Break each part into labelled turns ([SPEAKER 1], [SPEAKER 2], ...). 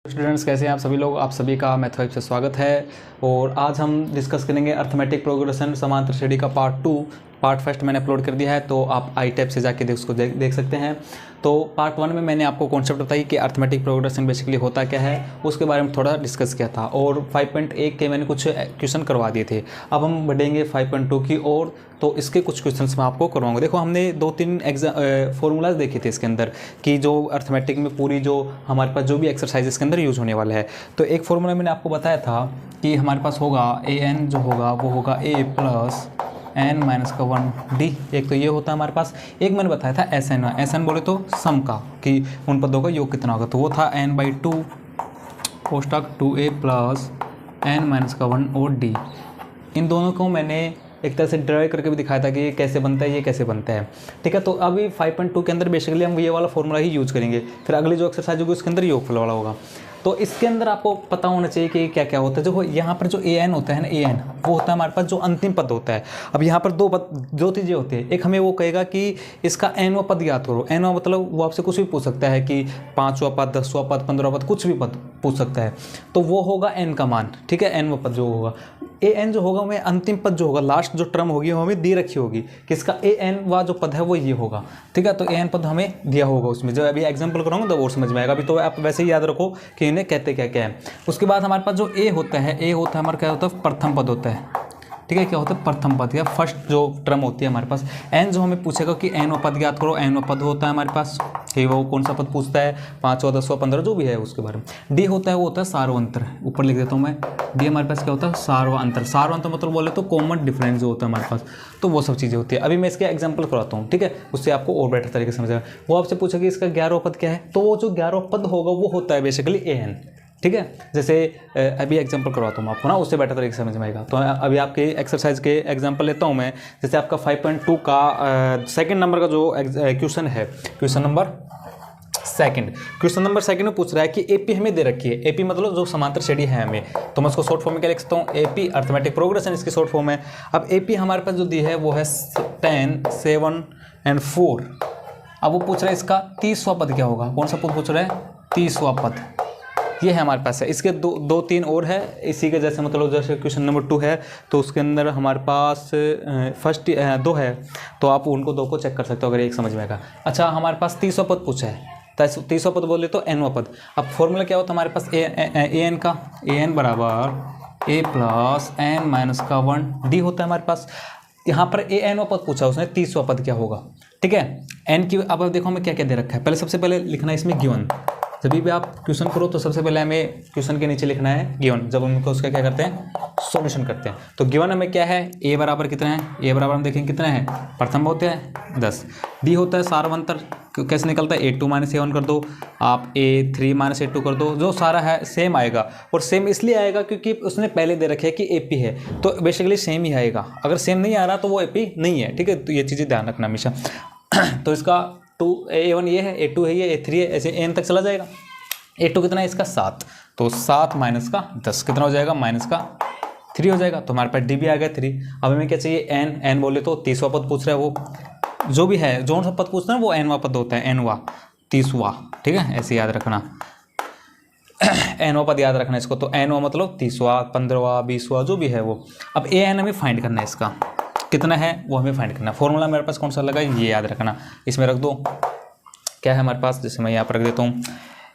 [SPEAKER 1] Students, कैसे हैं आप सभी लोग। आप सभी का मैथमेटिक्स से स्वागत है। और आज हम डिस्कस करेंगे अर्थमेटिक प्रोग्रेशन समांतर श्रेणी का पार्ट फर्स्ट मैंने अपलोड कर दिया है, तो आप आई टैब से जाके उसको देख सकते हैं। तो पार्ट वन में मैंने आपको कॉन्सेप्ट बताई कि अर्थमेटिक प्रोग्रेशन बेसिकली होता क्या है, उसके बारे में थोड़ा डिस्कस किया था। और 5.1 के मैंने कुछ क्वेश्चन करवा दिए थे। अब हम बढ़ेंगे 5.2 की ओर, तो इसके कुछ क्वेश्चंस मैं आपको करवाऊंगा। देखो, हमने 2-3 फॉर्मूलाज देखे थे इसके अंदर कि जो अर्थमेटिक में पूरी जो हमारे पास जो भी एक्सरसाइज इसके अंदर यूज होने वाला है। तो एक फॉर्मूला मैंने आपको बताया था कि हमारे पास होगा ए एन जो होगा वो होगा ए प्लस एन माइनस का 1 डी। एक तो ये होता है हमारे पास। एक मैंने बताया था एस एन बोले तो सम का, कि उन पदों का योग कितना होगा, तो वो था n/2 कोष्टक 2a plus N minus का 1 और डी। इन दोनों को मैंने एक तरह से ड्राइव करके भी दिखाया था कि ये कैसे बनता है, ये कैसे बनता है। ठीक है, तो अभी 5.2 के अंदर बेसिकली हम ये वाला फॉर्मूला ही यूज़ करेंगे। फिर अगली जो एक्सरसाइज होगी उसके अंदर योगफल वाला होगा। तो इसके अंदर आपको पता होना चाहिए कि क्या क्या होता है। जो यहाँ पर जो ए एन होता है ना, ए एन वो होता है हमारे पास जो अंतिम पद होता है। अब यहाँ पर दो चीज़ें होती है। एक हमें वो कहेगा कि इसका एनवां पद याद करो। एनवां मतलब वो आपसे कुछ भी पूछ सकता है कि 5वां पद, 10वां पद, 15वां पद, कुछ भी पद पूछ सकता है। तो वो होगा एन का मान। ठीक है, एनवां पद जो होगा, ए एन जो होगा हमें अंतिम पद जो होगा, लास्ट जो टर्म होगी वो हमें दी रखी होगी कि इसका ए एन वा जो पद है वो ये होगा। ठीक है, तो ए एन पद हमें दिया होगा उसमें। जब अभी एग्जांपल करूँगा तो वो समझ में आएगा। अभी तो आप वैसे ही याद रखो कि इन्हें कहते क्या क्या है। उसके बाद हमारे पास जो ए होता है हमारा क्या होता है, प्रथम पद होता है। ठीक है, क्या होता है, प्रथम पद या फर्स्ट जो टर्म होती है हमारे पास। एन जो हमें पूछेगा कि एन व पद याद करो, एन व पद होता है हमारे पास कि वो कौन सा पद पूछता है, 5वां, 10वां, 15 जो भी है उसके बारे में। डी होता है वो होता है सार्वंतर। ऊपर लिख देता हूँ मैं। डी हमारे पास क्या होता है, सार्वंतर। सार्वंतर मतलब बोले तो कॉमन डिफरेंस जो होता है हमारे पास, तो वो सब चीज़ें होती है। अभी मैं इसके एग्जाम्पल कराता हूँ, ठीक है, उससे आपको और बेटर तरीके से समझ आएगा। वो आपसे पूछेगा इसका 11वां पद क्या है, तो वो जो 11वां पद होगा वो होता है बेसिकली ए एन। ठीक है, जैसे अभी एग्जांपल करवाता हूँ आपको ना, उससे बेटर तरीके से समझ में आएगा। तो अभी आपके एक्सरसाइज के एग्जांपल लेता हूँ मैं। जैसे आपका 5.2 का सेकंड नंबर का जो क्वेश्चन है, क्वेश्चन नंबर सेकंड में पूछ रहा है कि एपी हमें दे रखी है। एपी मतलब जो समांतर श्रेणी है हमें, तो मैं उसको शॉर्ट फॉर्म में क्या लिख सकता हूँ, एपी अर्थमेटिक प्रोग्रेशन इसकी शॉर्ट फॉर्म है। अब एपी हमारे पास जो दी है वो है 10, 7 और 4। अब वो पूछ रहा है इसका 30वां पद क्या होगा। कौन सा पद पूछ रहा है, 30वां पद ये है हमारे पास है। इसके दो तीन और है इसी के जैसे, मतलब जैसे क्वेश्चन नंबर 2 है तो उसके अंदर हमारे पास फर्स्ट 2 है, तो आप उनको 2 को चेक कर सकते हो अगर एक समझ में आएगा। अच्छा, हमारे पास 30वां पद पूछा है, तो 30वां पद बोले तो एनवां पद। अब फॉर्मूला क्या होता है हमारे पास, ए एन का, ए एन बराबर ए प्लस एन माइनस का 1 डी होता है हमारे पास। यहाँ पर ए एन पद पूछा उसने, 30वां पद क्या होगा। ठीक है, एन की अब देखो हमें क्या क्या दे रखा है। पहले सबसे पहले लिखना है इसमें गिवन। जब भी आप क्वेश्चन करो तो सबसे पहले हमें क्वेश्चन के नीचे लिखना है गिवन। जब हम उसका क्या करते हैं, सॉल्यूशन करते हैं। तो गिवन हमें क्या है, ए बराबर कितना है, ए बराबर हम देखेंगे कितना है, प्रथम होता है 10। डी होता है सार्वंतर। कैसे निकलता है, A2 माइनस A1 कर दो, आप A3 माइनस A2 कर दो, जो सारा है सेम आएगा। और सेम इसलिए आएगा क्योंकि उसने पहले दे रखे है कि AP है, तो बेसिकली सेम ही आएगा। अगर सेम नहीं आ रहा तो वो AP नहीं है। ठीक है, तो ये चीज़ें ध्यान रखना हमेशा। तो इसका A1 ये है, A2 है, ये A3 है, ऐसे N तक चला जाएगा। A2 कितना है इसका 7, तो 7 माइनस का 10 कितना हो जाएगा, माइनस का 3 हो जाएगा। तो हमारे पास डी भी आ गया 3। अब हमें क्या चाहिए, एन बोले तो 30वां पद पूछ रहा है। वो जो भी है, जो सा पद पूछता है वो एनवां पद होता है, एनवां 30वां। ठीक है, ऐसे याद रखना एनवां पद याद रखना इसको। तो एनवां मतलब 30वां, 15वां, 20वां जो भी है वो। अब ए एन हमें फाइंड करना है, इसका कितना है वो हमें फाइंड करना है। फॉर्मूला मेरे पास कौन सा लगा ये याद रखना, इसमें रख दो। क्या है हमारे पास, जैसे मैं यहाँ पर रख देता हूँ,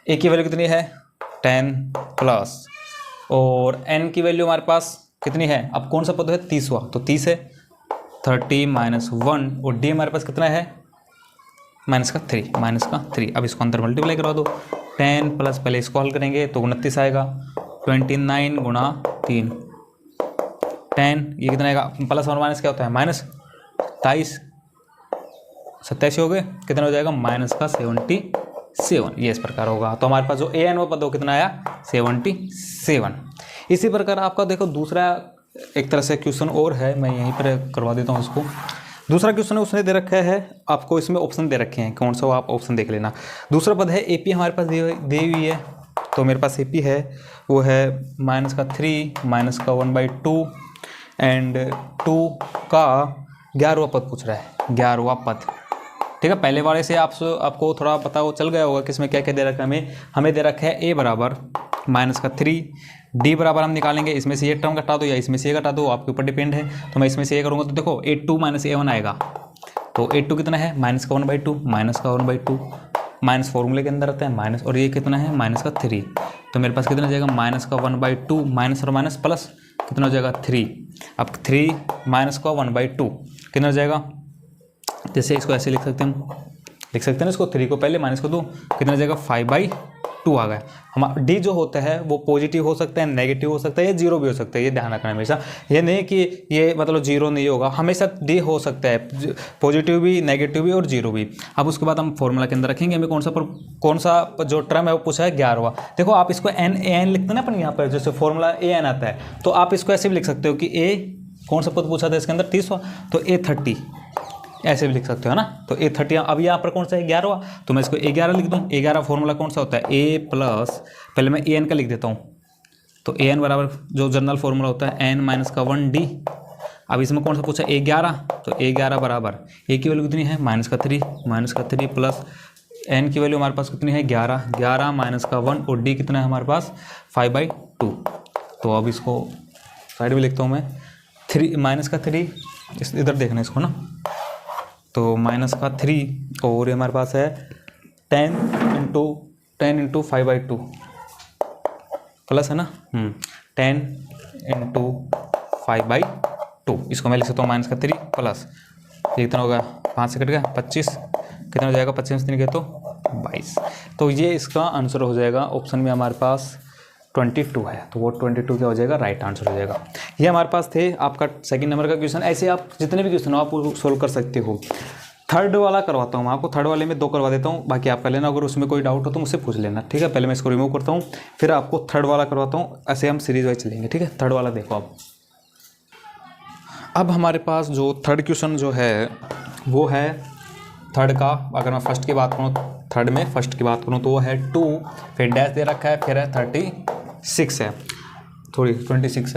[SPEAKER 1] ए की वैल्यू कितनी है 10 प्लस, और एन की वैल्यू हमारे पास कितनी है, अब कौन सा पद है 30वां, तो 30 है, 30 माइनस 1, और डी हमारे पास कितना है माइनस का 3। अब इसको अंदर मल्टीप्लाई करवा दो। 10 प्लस, पहले इसको हल करेंगे तो 29 आएगा, 29 गुणा 3, 10 ये कितना आएगा, प्लस और माइनस क्या होता है, माइनस 27, 87 हो गए, कितना हो जाएगा माइनस का 77। ये इस प्रकार होगा। तो हमारे पास जो ए एन वो पद कितना आया 77। इसी प्रकार आपका देखो दूसरा एक तरह से क्वेश्चन और है, मैं यहीं पर करवा देता हूँ उसको। दूसरा क्वेश्चन है, उसने दे रखा है आपको, इसमें ऑप्शन दे रखे हैं, कौन सा वो आप ऑप्शन देख लेना। दूसरा पद है एपी हमारे पास दी हुई है, तो मेरे पास एपी है वो है माइनस का 3 माइनस का 1/2 एंड 2 का 11वां पद पूछ रहा है, 11वां पद। ठीक है, पहले वाले से आपको थोड़ा पता चल गया होगा कि इसमें क्या क्या दे रखा है हमें दे रखा है ए बराबर माइनस का 3, डी बराबर हम निकालेंगे, इसमें से ये टर्म घटा दो या इसमें से ये घटा दो, आपके ऊपर डिपेंड है। तो मैं इसमें से ये करूँगा तो देखो a2 माइनस a1 आएगा, तो a2 कितना है माइनस का 1/2, माइनस का 1/2, माइनस फॉर्मूले के अंदर आता है माइनस, और ये कितना है माइनस का 3, तो मेरे पास कितना हो जाएगा माइनस का 1/2, माइनस और माइनस प्लस कितना हो जाएगा 3। अब 3 माइनस का 1/2 कितना हो जाएगा, जैसे इसको ऐसे लिख सकते हैं ना इसको, 3 को पहले माइनस को 2 कितना हो जाएगा 5/2 आ गया। हम डी जो होता है वो पॉजिटिव हो सकता है, नेगेटिव हो सकता है, या जीरो भी हो सकता है, ये ध्यान रखना हमेशा। ये नहीं कि ये मतलब जीरो नहीं होगा, हमेशा डी हो सकता है, पॉजिटिव भी, नेगेटिव भी और जीरो भी। अब उसके बाद हम फॉर्मूला के अंदर रखेंगे, हमें कौन सा जो टर्म है वो पूछा है 11वां। देखो आप इसको एन लिखते हैं ना अपन यहाँ पर, जैसे फॉर्मूला एन आता है, तो आप इसको ऐसे भी लिख सकते हो कि ए कौन सा पद पूछा था इसके अंदर 30वां, तो A30 ऐसे भी लिख सकते हो ना। तो A30 अब यहाँ पर कौन सा है 11वां, तो मैं इसको A11 लिख दूँ। A11 फॉर्मूला कौन सा होता है A प्लस, पहले मैं AN का लिख देता हूँ, तो AN बराबर जो जनरल फॉर्मूला होता है n माइनस का 1D। अब इसमें कौन सा पूछा A11, तो A11 बराबर A की वैल्यू कितनी है माइनस का 3 प्लस n की वैल्यू हमारे पास कितनी है 11 माइनस का 1, और D कितना है हमारे पास 5/2। तो अब इसको साइड में लिखता हूँ मैं, 3 माइनस का 3, इधर देखना इसको ना, तो माइनस का 3 और ये हमारे पास है 10 इंटू 5/2 प्लस है ना 10 इंटू 5/2। इसको मैं लिख सकता हूँ माइनस का 3 प्लस, ये कितना होगा 5 से कट गया 25, कितना हो जाएगा 25 से 3 गए तो 22। तो ये इसका आंसर हो जाएगा ऑप्शन में हमारे पास 22 है, तो वो 22 क्या हो जाएगा राइट आंसर हो जाएगा। ये हमारे पास थे आपका सेकंड नंबर का क्वेश्चन। ऐसे आप जितने भी क्वेश्चन हो आप वो सोल्व कर सकते हो। थर्ड वाला करवाता हूँ मैं आपको, थर्ड वाले में 2 करवा देता हूँ, बाकी आप कर लेना, अगर उसमें कोई डाउट हो तो मुझसे पूछ लेना, ठीक है। पहले मैं इसको रिमूव करता हूँ, फिर आपको थर्ड वाला करवाता हूँ, ऐसे हम सीरीज वाइज चलेंगे, ठीक है। थर्ड वाला देखो अब हमारे पास जो थर्ड क्वेश्चन जो है वो है थर्ड का, अगर मैं फर्स्ट की बात करूँ, थर्ड में फर्स्ट की बात करूँ तो वो है 2, फिर डैश दे रखा है, फिर है 36 है, 26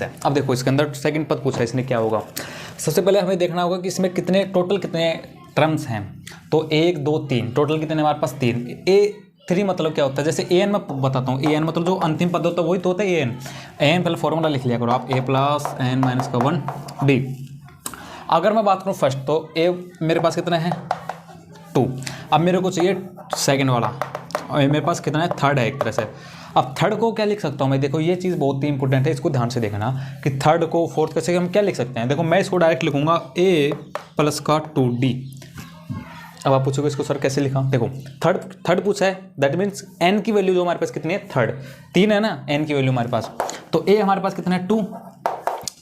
[SPEAKER 1] है। अब देखो इसके अंदर सेकंड पद पूछा है, इसने क्या होगा। सबसे पहले हमें देखना होगा कि इसमें टोटल कितने टर्म्स हैं। तो 1 2 3 टोटल कितने हमारे पास 3। A3 मतलब क्या होता है, जैसे AN मैं बताता हूँ, AN मतलब जो अंतिम पद होता है वही तो होता है AN पहले फॉर्मूला लिख लिया करो आप, A प्लस n माइनस का 1D। अगर मैं बात करूँ फर्स्ट, तो A मेरे पास कितना है 2। अब मेरे को चाहिए सेकेंड वाला, और मेरे पास कितना है थर्ड है एक तरह से। अब थर्ड को क्या लिख सकता हूँ मैं, देखो ये चीज़ बहुत ही इंपॉर्टेंट है, इसको ध्यान से देखना कि थर्ड को फोर्थ कैसे हम क्या लिख सकते हैं। देखो मैं इसको डायरेक्ट लिखूंगा A प्लस का 2D। अब आप पूछोगे इसको सर कैसे लिखा, देखो थर्ड पूछा है, दैट मीन्स n की वैल्यू जो हमारे पास कितनी है थर्ड 3 है ना, n की वैल्यू हमारे पास, तो A हमारे पास कितना है 2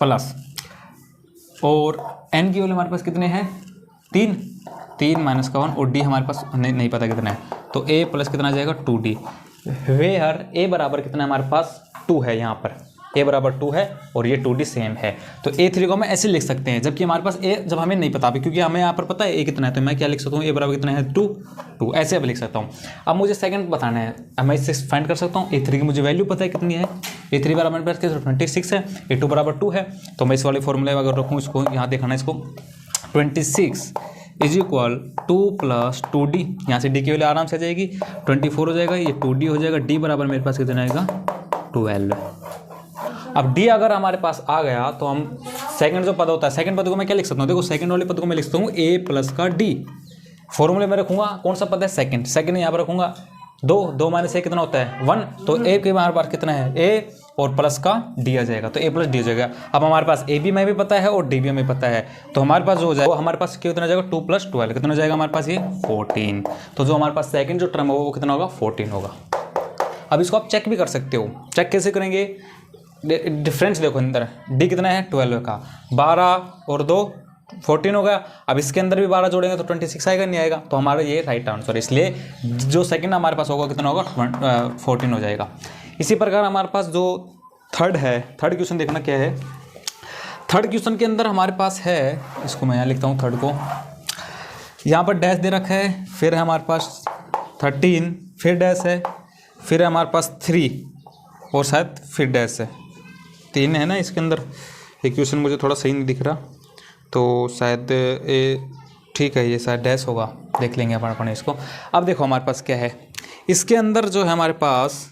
[SPEAKER 1] प्लस, और n की वैल्यू हमारे पास कितने हैं 3 माइनस का 1, और D हमारे पास नहीं पता कितना है, तो A प्लस कितना आ जाएगा 2D। वेयर A बराबर कितना हमारे पास 2 है, यहाँ पर A बराबर 2 है और ये 2D सेम है, तो A3 को मैं ऐसे लिख सकते हैं, जबकि हमारे पास A जब हमें नहीं पता भी, क्योंकि हमें यहाँ पर पता है A कितना है, तो मैं क्या लिख सकता हूँ A बराबर कितना है 2 ऐसे अब लिख सकता हूँ। अब मुझे सेकंड बताना है, अब मैं इससे फाइंड कर सकता हूँ A3 की मुझे वैल्यू पता है कितनी है, A3 बराबर मेरे पास 26 है, A2 बराबर 2 है, तो मैं इस वाले फॉर्मूले अगर रखूँ इसको यहाँ देखना इसको 26 इज इक्वल 2 प्लस 2D, यहाँ से D की वैल्यू आराम से आ जाएगी 24 हो जाएगा, ये 2D हो जाएगा, D बराबर मेरे पास कितना आएगा 12। अब D अगर हमारे पास आ गया तो हम सेकंड जो पद होता है, सेकंड पद को मैं क्या लिख सकता हूँ, देखो सेकंड वाले पद को मैं लिख सकता हूँ A प्लस का D। फॉर्मूले में रखूंगा कौन सा पद है सेकंड यहाँ पर रखूंगा 2 माइनस 1 कितना होता है 1, तो A के हमारे पास कितना है A और प्लस का D आ जाएगा, तो A प्लस D हो जाएगा। अब हमारे पास A भी हमें भी पता है और D भी हमें पता है, तो हमारे पास जो हो जाएगा वो हमारे पास कितना जाएगा 2 प्लस 12 कितना हो जाएगा हमारे पास ये 14। तो जो हमारे पास सेकंड जो टर्म होगा वो कितना होगा 14 होगा। अब इसको आप चेक भी कर सकते हो, चेक कैसे करेंगे, डिफरेंस देखो अंदर D कितना है 12 का, 12 और 2 14 हो गया। अब इसके अंदर भी 12 जोड़ेंगे तो 26 आएगा नहीं आएगा, तो हमारा ये राइट आंसर, इसलिए जो सेकंड हमारे पास होगा कितना होगा 14 हो जाएगा। इसी प्रकार हमारे पास जो थर्ड है, थर्ड क्वेश्चन देखना क्या है। थर्ड क्वेश्चन के अंदर हमारे पास है, इसको मैं यहाँ लिखता हूँ थर्ड को, यहाँ पर डैश दे रखा है, फिर है हमारे पास 13, फिर डैश है, फिर है हमारे पास 3 और शायद फिर डैश है, 3 है ना इसके अंदर। ये क्वेश्चन मुझे थोड़ा सही नहीं दिख रहा, तो शायद ये ठीक है, ये शायद डैश होगा, देख लेंगे अपन इसको। अब देखो हमारे पास क्या है, इसके अंदर जो है हमारे पास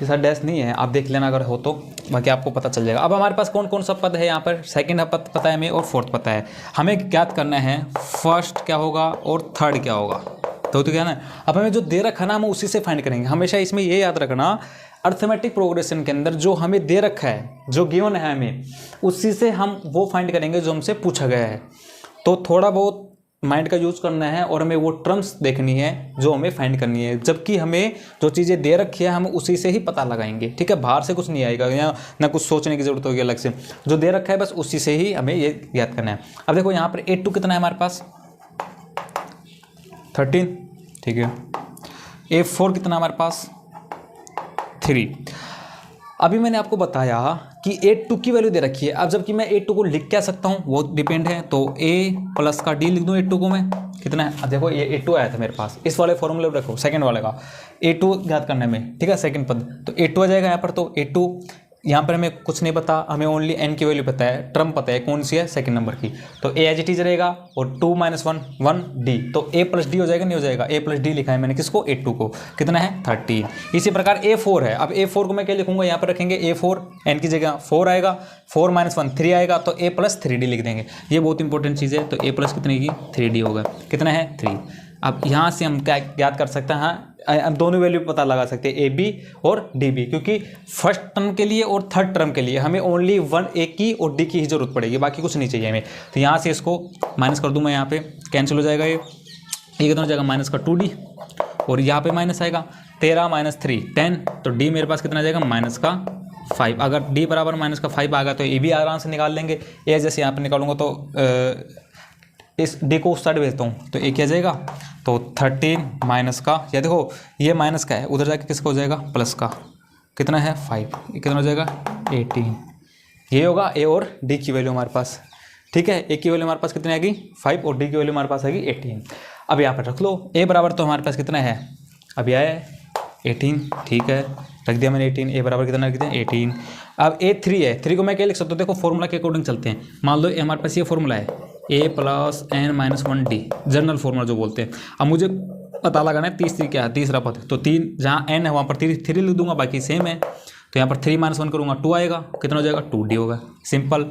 [SPEAKER 1] ऐसा डैश नहीं है, आप देख लेना अगर हो तो, बाकी आपको पता चल जाएगा। अब हमारे पास कौन कौन सा पद है यहाँ पर, सेकंड पद पता है हमें और फोर्थ पता है। हमें ज्ञात करना है फर्स्ट क्या होगा और थर्ड क्या होगा। तो क्या है ना, अब हमें जो दे रखा ना हम उसी से फाइंड करेंगे। हमेशा इसमें ये याद रखना, अर्थमेटिक प्रोग्रेशन के अंदर जो हमें दे रखा है, जो गिवन है हमें, उसी से हम वो फाइंड करेंगे जो हमसे पूछा गया है। तो थोड़ा बहुत माइंड का यूज करना है और हमें वो टर्म्स देखनी है जो हमें फाइंड करनी है, जबकि हमें जो चीज़ें दे रखी है हम उसी से ही पता लगाएंगे। ठीक है, बाहर से कुछ नहीं आएगा या ना कुछ सोचने की जरूरत होगी अलग से, जो दे रखा है बस उसी से ही हमें ये याद करना है। अब देखो यहाँ पर 8 2 कितना है हमारे पास 13, ठीक है। A4 कितना हमारे पास 3। अभी मैंने आपको बताया कि A2 की वैल्यू दे रखी है। अब जबकि मैं A2 को लिख क्या सकता हूँ वो डिपेंड है, तो A प्लस का D लिख दूँ A2 को मैं, कितना है। अब देखो ये A2 आया था मेरे पास, इस वाले फॉर्मूले रखो सेकंड वाले का A2 ज्ञात करने में, ठीक है, सेकंड पद, तो A2 आ जाएगा यहाँ पर। तो A2 यहाँ पर हमें कुछ नहीं पता, हमें ओनली n की वैल्यू पता है, टर्म पता है कौन सी है, सेकंड नंबर की। तो a एज इट इज रहेगा और 2 - 1 1 d, तो a प्लस डी हो जाएगा, नहीं हो जाएगा, a प्लस डी लिखा है मैंने किसको, A2 को, कितना है 13। इसी प्रकार A4 है। अब A4 को मैं क्या लिखूंगा, यहाँ पर रखेंगे A4, n की जगह 4 आएगा, 4 - 1 3 आएगा, तो a प्लस 3d लिख देंगे। ये बहुत इंपॉर्टेंट चीज़ है। तो a प्लस कितने की 3d होगा, कितना है 3। अब यहाँ से हम क्या याद कर सकते हैं, हम दोनों वैल्यू पता लगा सकते हैं, ए बी और डी बी, क्योंकि फर्स्ट टर्म के लिए और थर्ड टर्म के लिए हमें ओनली ए की और डी की ही जरूरत पड़ेगी, बाकी कुछ नहीं चाहिए हमें। तो यहाँ से इसको माइनस कर दूँ मैं, यहाँ पे कैंसिल हो जाएगा, ये कितना हो जाएगा माइनस का 2d, और यहाँ पे माइनस आएगा 13 - 3 10, तो डी मेरे पास कितना आ जाएगा माइनस का 5। अगर डी बराबर माइनस का 5 आ गया तो ए भी आराम से निकाल लेंगे। ए जैसे यहाँ पर निकालूंगा तो इस डी को उस साइड भेजता हूँ, तो ए क्या जाएगा, तो 13 माइनस का, या देखो ये माइनस का है, उधर जाके किसका हो जाएगा प्लस का, कितना है 5, ये कितना हो जाएगा 18। ये होगा ए और डी की वैल्यू हमारे पास, ठीक है। ए की वैल्यू हमारे पास कितनी आएगी 5 और डी की वैल्यू हमारे पास आएगी 18। अब यहाँ पर रख लो, ए बराबर तो हमारे पास कितना है, अभी आया है 18, ठीक है, रख दिया मैंने 18। ए बराबर कितना रख दिया 18। अब A3 है, 3 को मैं क्या लिख सकता हूँ, देखो फॉर्मूला के अकॉर्डिंग चलते हैं। मान लो हमारे पास ये फॉर्मूला है a plus n - 1d, general formula जो बोलते हैं। अब मुझे पता लगाना है तीसरी क्या है, तीसरा पद, तो 3 जहाँ n है वहाँ पर 3 लिख दूंगा, बाकी सेम है। तो यहाँ पर 3 - 1 करूँगा 2 आएगा, कितना हो जाएगा 2d होगा, सिंपल।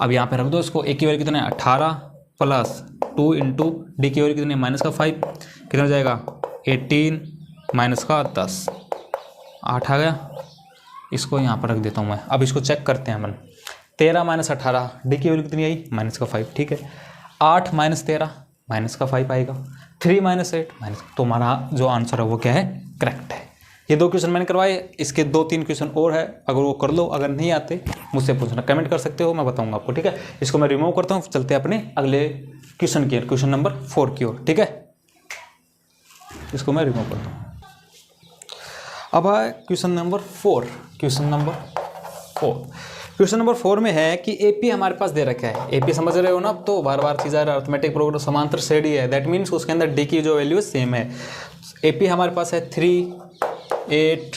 [SPEAKER 1] अब यहाँ पर रख दो इसको, a की वैल्यू कितना है 18 प्लस 2 इंटू डी की वैल्यू कितनी है माइनस का 5, कितना हो जाएगा 18 माइनस का 10, 8 आ गया। इसको यहाँ पर रख देता हूँ मैं। अब इसको चेक करते हैं अपन, 13 - 18, डी की वैल्यू कितनी आई माइनस का 5, ठीक है। 8 - 13 माइनस का 5 आएगा, 3 - 8 माइनस, तो हमारा जो आंसर है वो क्या है, करेक्ट है। ये 2 क्वेश्चन मैंने करवाए, इसके 2-3 क्वेश्चन और है, अगर वो कर लो, अगर नहीं आते मुझसे पूछना, कमेंट कर सकते हो, मैं बताऊंगा आपको, ठीक है। इसको मैं रिमूव करता हूँ, चलते हैं अपने अगले क्वेश्चन की, क्वेश्चन नंबर 4 की ओर, ठीक है। इसको मैं रिमूव करता हूँ। अब है क्वेश्चन नंबर 4। क्वेश्चन नंबर 4 में है कि एपी हमारे पास दे रखा है। एपी समझ रहे हो ना, अब तो बार बार चीज़ आ रहा है, अर्थमेटिक प्रोग्रेशन समांतर श्रेणी है, दैट मीन्स उसके अंदर डी की जो वैल्यू है सेम है। एपी हमारे पास है 3 8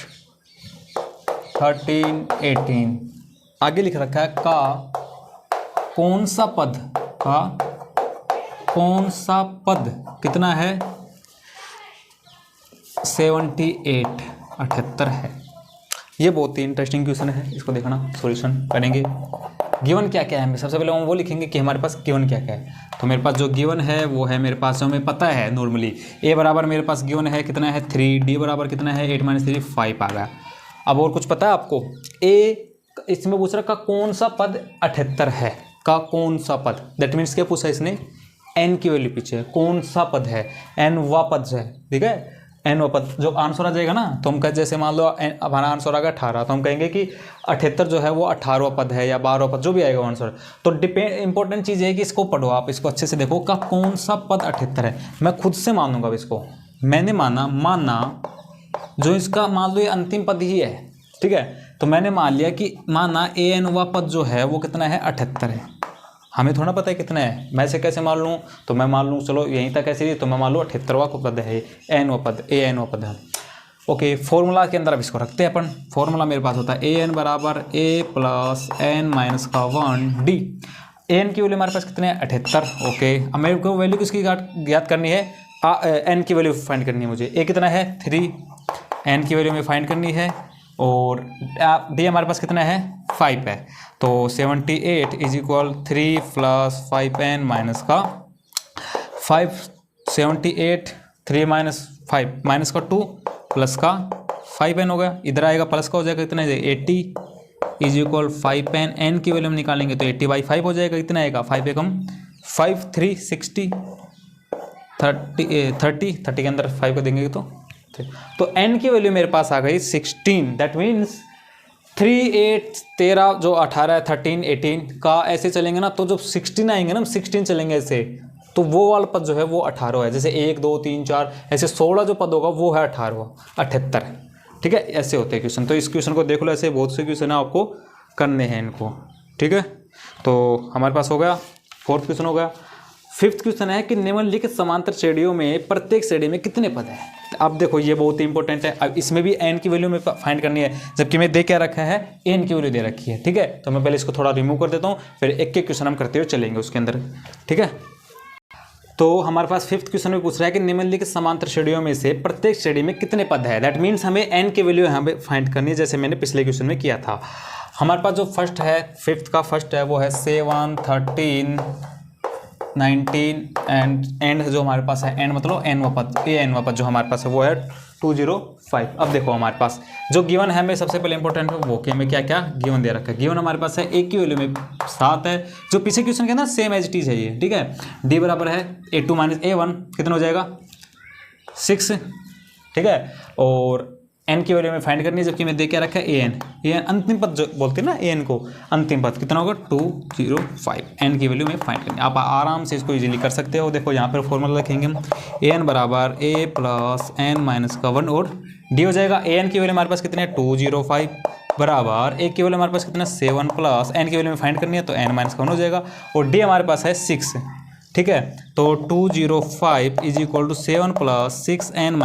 [SPEAKER 1] 13 18, आगे लिख रखा है का कौन सा पद कितना है 78 है। ये बहुत ही इंटरेस्टिंग क्वेश्चन है, इसको देखना, सॉल्यूशन करेंगे। गिवन क्या क्या है, सबसे पहले हम वो लिखेंगे कि हमारे पास गिवन क्या क्या है। तो मेरे पास जो गिवन है वो है, मेरे पास हमें पता है नॉर्मली, ए बराबर मेरे पास गिवन है कितना है 3, डी बराबर कितना है 8 - 3 5 आ गया। अब और कुछ पता है आपको, ए इसमें पूछ रहा का कौन सा पद 78 है, का कौन सा पद, दैट मीन्स क्या पूछा इसने, एन की वैल्यू पीछे है, कौन सा पद है, एन वा पद है, ठीक है, एन वा पद। जो आंसर आ जाएगा ना, तो हम कह, जैसे मान लो हमारा आंसर आ गया 18, तो हम कहेंगे कि 78 जो है वो 18वां पद है या 12वां पद, जो भी आएगा आंसर। तो इंपॉर्टेंट चीज़ है कि इसको पढ़ो आप, इसको अच्छे से देखो का कौन सा पद 78 है। मैं खुद से मानूंगा इसको, मैंने माना जो इसका मान लो ये अंतिम पद ही है, ठीक है, तो मैंने मान लिया कि माना ए एन वा पद जो है वो कितना है 78 है। हमें थोड़ा पता है कितना है, मैं से कैसे मान लूँ, तो मैं मान लूँ चलो यहीं तक ऐसे ही, तो मैं मान लूँ 78वां को पद है एन व पद, ए एन व पद है। ओके, फॉर्मूला के अंदर अब इसको रखते हैं अपन। फॉर्मूला मेरे पास होता है ए एन बराबर ए प्लस एन माइनस का 1 डी। ए एन की वैल्यू हमारे पास कितने हैं 78। ओके, अब मेरे को वैल्यू किसकी ज्ञात करनी है, एन की वैल्यू फाइंड करनी है मुझे। ए कितना है 3, एन की वैल्यू में फाइंड करनी है, और डी हमारे पास कितना है 5 है। तो 78 इज इक्वल 3 + 5n माइनस का 5, 78 3 - 5 माइनस का 2 प्लस का 5n हो गया। इधर आएगा प्लस का हो जाएगा कितना है 80 इज इक्वल 5n, एन की वैल्यू हम निकालेंगे तो 80/5 हो जाएगा। कितना आएगा 5 एकम 5 3 60 30 के अंदर 5 को देंगे तो n की वैल्यू मेरे पास आ गई 16। दैट मीन्स 3 8 13 जो 18 है 13 18 का ऐसे चलेंगे ना, तो जब 16 आएंगे ना 16 चलेंगे ऐसे, तो वो वाला पद जो है वो 18 है। जैसे 1 2 3 4 ऐसे 16 जो पद होगा वो है 78। ठीक है, ऐसे होते हैं क्वेश्चन। तो इस क्वेश्चन को देख लो, ऐसे बहुत से क्वेश्चन है आपको करने हैं इनको। ठीक है, तो हमारे पास हो गया 4th क्वेश्चन हो गया। 5th क्वेश्चन है कि निम्नलिखित समांतर श्रेणियों में प्रत्येक श्रेणी में कितने पद हैं। अब देखो ये बहुत ही इंपॉर्टेंट है। अब इसमें भी एन की वैल्यू में फाइंड करनी है, जबकि मैं दे क्या रखा है एन की वैल्यू दे रखी है। ठीक है, तो मैं पहले इसको थोड़ा रिमूव कर देता हूँ, फिर एक एक क्वेश्चन हम करते हुए चलेंगे उसके अंदर। ठीक है, तो हमारे पास 5th क्वेश्चन में पूछ रहा है कि निम्नलिखित समांतर श्रेणियों में से प्रत्येक श्रेणी में कितने पद है। दैट मीन्स हमें एन की वैल्यू यहाँ पे फाइंड करनी है, जैसे मैंने पिछले क्वेश्चन में किया था। हमारे पास जो फर्स्ट है 5th का फर्स्ट है वो है 7 13 19 एंड जो हमारे पास है एंड मतलब एन पद, ए एन पद जो हमारे पास है वो है 205। अब देखो हमारे पास जो गिवन है, हमें सबसे पहले इंपॉर्टेंट है वो कि हमें क्या क्या गिवन दे रखा है। गिवन हमारे पास है ए की वैल्यू में 7 है, जो पीछे क्वेश्चन के अंदर सेम एज इट इज है ये। ठीक है, डी बराबर है A2 - A1 कितना हो जाएगा 6। ठीक है, और एन की वैल्यू में फाइंड करनी है, जबकि मैं दे क्या रखा है ए एन अंतिम पद जो बोलते हैं ना ए एन को, अंतिम पद कितना होगा 205। एन की वैल्यू में फाइंड करनी है। आप आराम से इसको इजीली कर सकते हो। देखो यहाँ पर फॉर्मूला रखेंगे हम, ए एन बराबर A + n - 1 और डी हो जाएगा। ए एन की वैल्यू हमारे पास कितने है 205 बराबर ए की वैल्यू हमारे पास कितना 7 प्लस एन की वैल्यू में फाइंड करनी है तो n - 1 हो जाएगा, और डी हमारे पास है 6। ठीक है, तो 205 इज इक्वल टू 7 + 6n -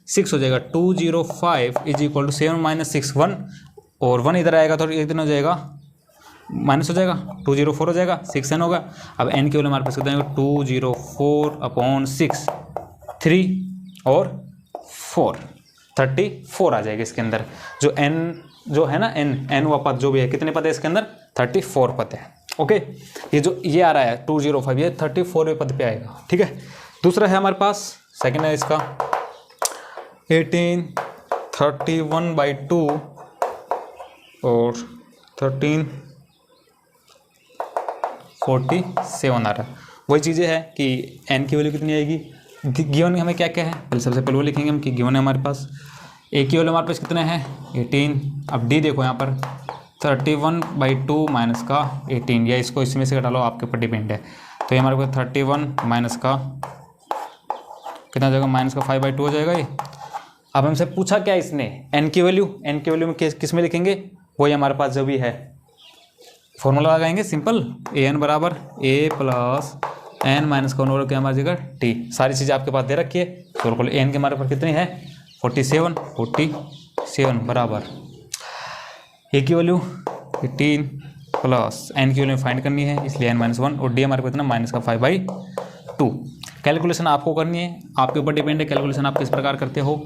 [SPEAKER 1] 6 हो जाएगा। 205 इज इक्वल टू 7 - 6 1, और 1 इधर आएगा तो एक दिन हो जाएगा माइनस हो जाएगा 204 हो जाएगा, 6n होगा। अब n की वैल्यू हमारे पास कितना आएगा 204/6 3 और 4 34 आ जाएगा इसके अंदर। जो n जो है ना n व पद जो भी है, कितने पद है इसके अंदर 34 पद है। ओके, ये जो ये आ रहा है 205 ये 34वें पद पे आएगा। ठीक है, दूसरा है हमारे पास सेकंड है इसका 18 31/2 और 13 47 आ रहा है। वही चीज़ें हैं कि n की वैल्यू कितनी आएगी। गिवन हमें क्या क्या है, पहले सबसे पहले वो लिखेंगे हम कि गिवन है हमारे पास ए की वैल्यू हमारे पास कितना है 18। अब डी देखो यहाँ पर 31/2 माइनस का 18, या इसको इसमें से घटा लो, आपके ऊपर डिपेंड है। तो ये हमारे पास 31 माइनस का कितना हो जाएगा -5/2 हो जाएगा ये। अब हमसे पूछा क्या इसने n की वैल्यू में किस में लिखेंगे, वही हमारे पास जो भी है फॉर्मूला लगाएंगे सिंपल, ए एन बराबर A + n - 1 और क्या हमारी जगह टी। सारी चीज़ें आपके पास दे रखी है। तो बिल्कुल एन के हमारे पास कितनी है 47 बराबर ए की वैल्यू 18 प्लस एन की वैल्यू फाइंड करनी है, इसलिए n - 1 और डी हमारे पास इतना -5/2। कैलकुलेशन आपको करनी है, आपके ऊपर डिपेंड है कैलकुलेशन आप किस प्रकार करते हो।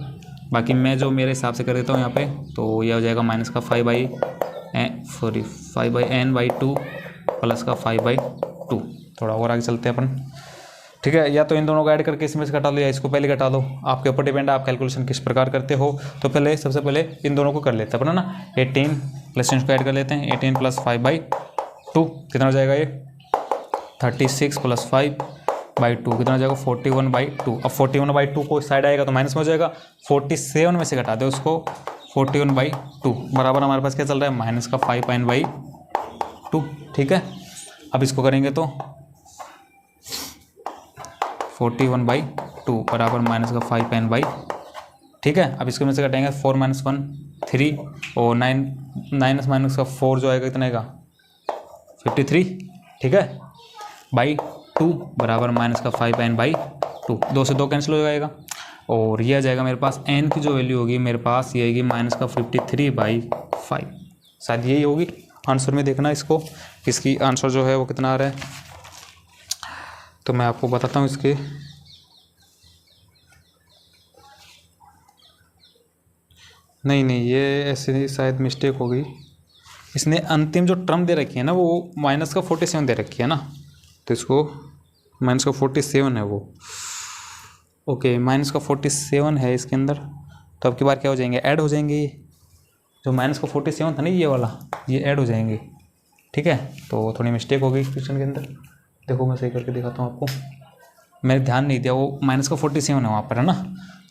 [SPEAKER 1] बाकी मैं जो मेरे हिसाब से कर देता हूँ यहाँ पे, तो यह हो जाएगा -5/n/2 प्लस का 5/2। थोड़ा और आगे चलते हैं अपन। ठीक है, या तो इन दोनों को ऐड करके इसमें से घटा लो या इसको पहले घटा दो, आपके ऊपर डिपेंड है आप कैलकुलेशन किस प्रकार करते हो। तो पहले सबसे पहले इन दोनों को कर लेते हैं अपन ना, 18 प्लस इसको ऐड कर लेते हैं, 18 + 5/2 कितना हो जाएगा ये 36 + 5/2 कितना हो जाएगा 41/2। अब 41/2 को साइड आएगा तो माइनस में हो जाएगा, 47 में से घटा दे उसको 41/2 बराबर हमारे पास क्या चल रहा है -5n/2। ठीक है, अब इसको करेंगे तो 41/2 बराबर -5n/। ठीक है, अब इसको में से घटाएंगे 4 - 1 3 और 9 - 4 जो आएगा कितना आएगा 53। ठीक है, /2 बराबर -5n/2। 2 से 2 कैंसिल हो जाएगा और ये आ जाएगा मेरे पास n की जो वैल्यू होगी मेरे पास ये आएगी -53/5। शायद यही होगी आंसर में। देखना इसको, इसकी आंसर जो है वो कितना आ रहा है, तो मैं आपको बताता हूँ इसके। नहीं नहीं, ये ऐसे शायद मिस्टेक हो गई। इसने अंतिम जो टर्म दे रखी है ना वो माइनस का 47 दे रखी है ना, तो इसको माइनस का 47 है वो। ओके, माइनस का 47 है इसके अंदर, तो अब की बार क्या हो जाएंगे, ऐड हो जाएंगे। ये जो माइनस का 47 था ना ये वाला, ये ऐड हो जाएंगे। ठीक है, तो थोड़ी मिस्टेक हो गई क्वेश्चन के अंदर। देखो मैं सही करके दिखाता हूँ आपको, मैंने ध्यान नहीं दिया, वो माइनस का 47 है वहाँ पर, है ना।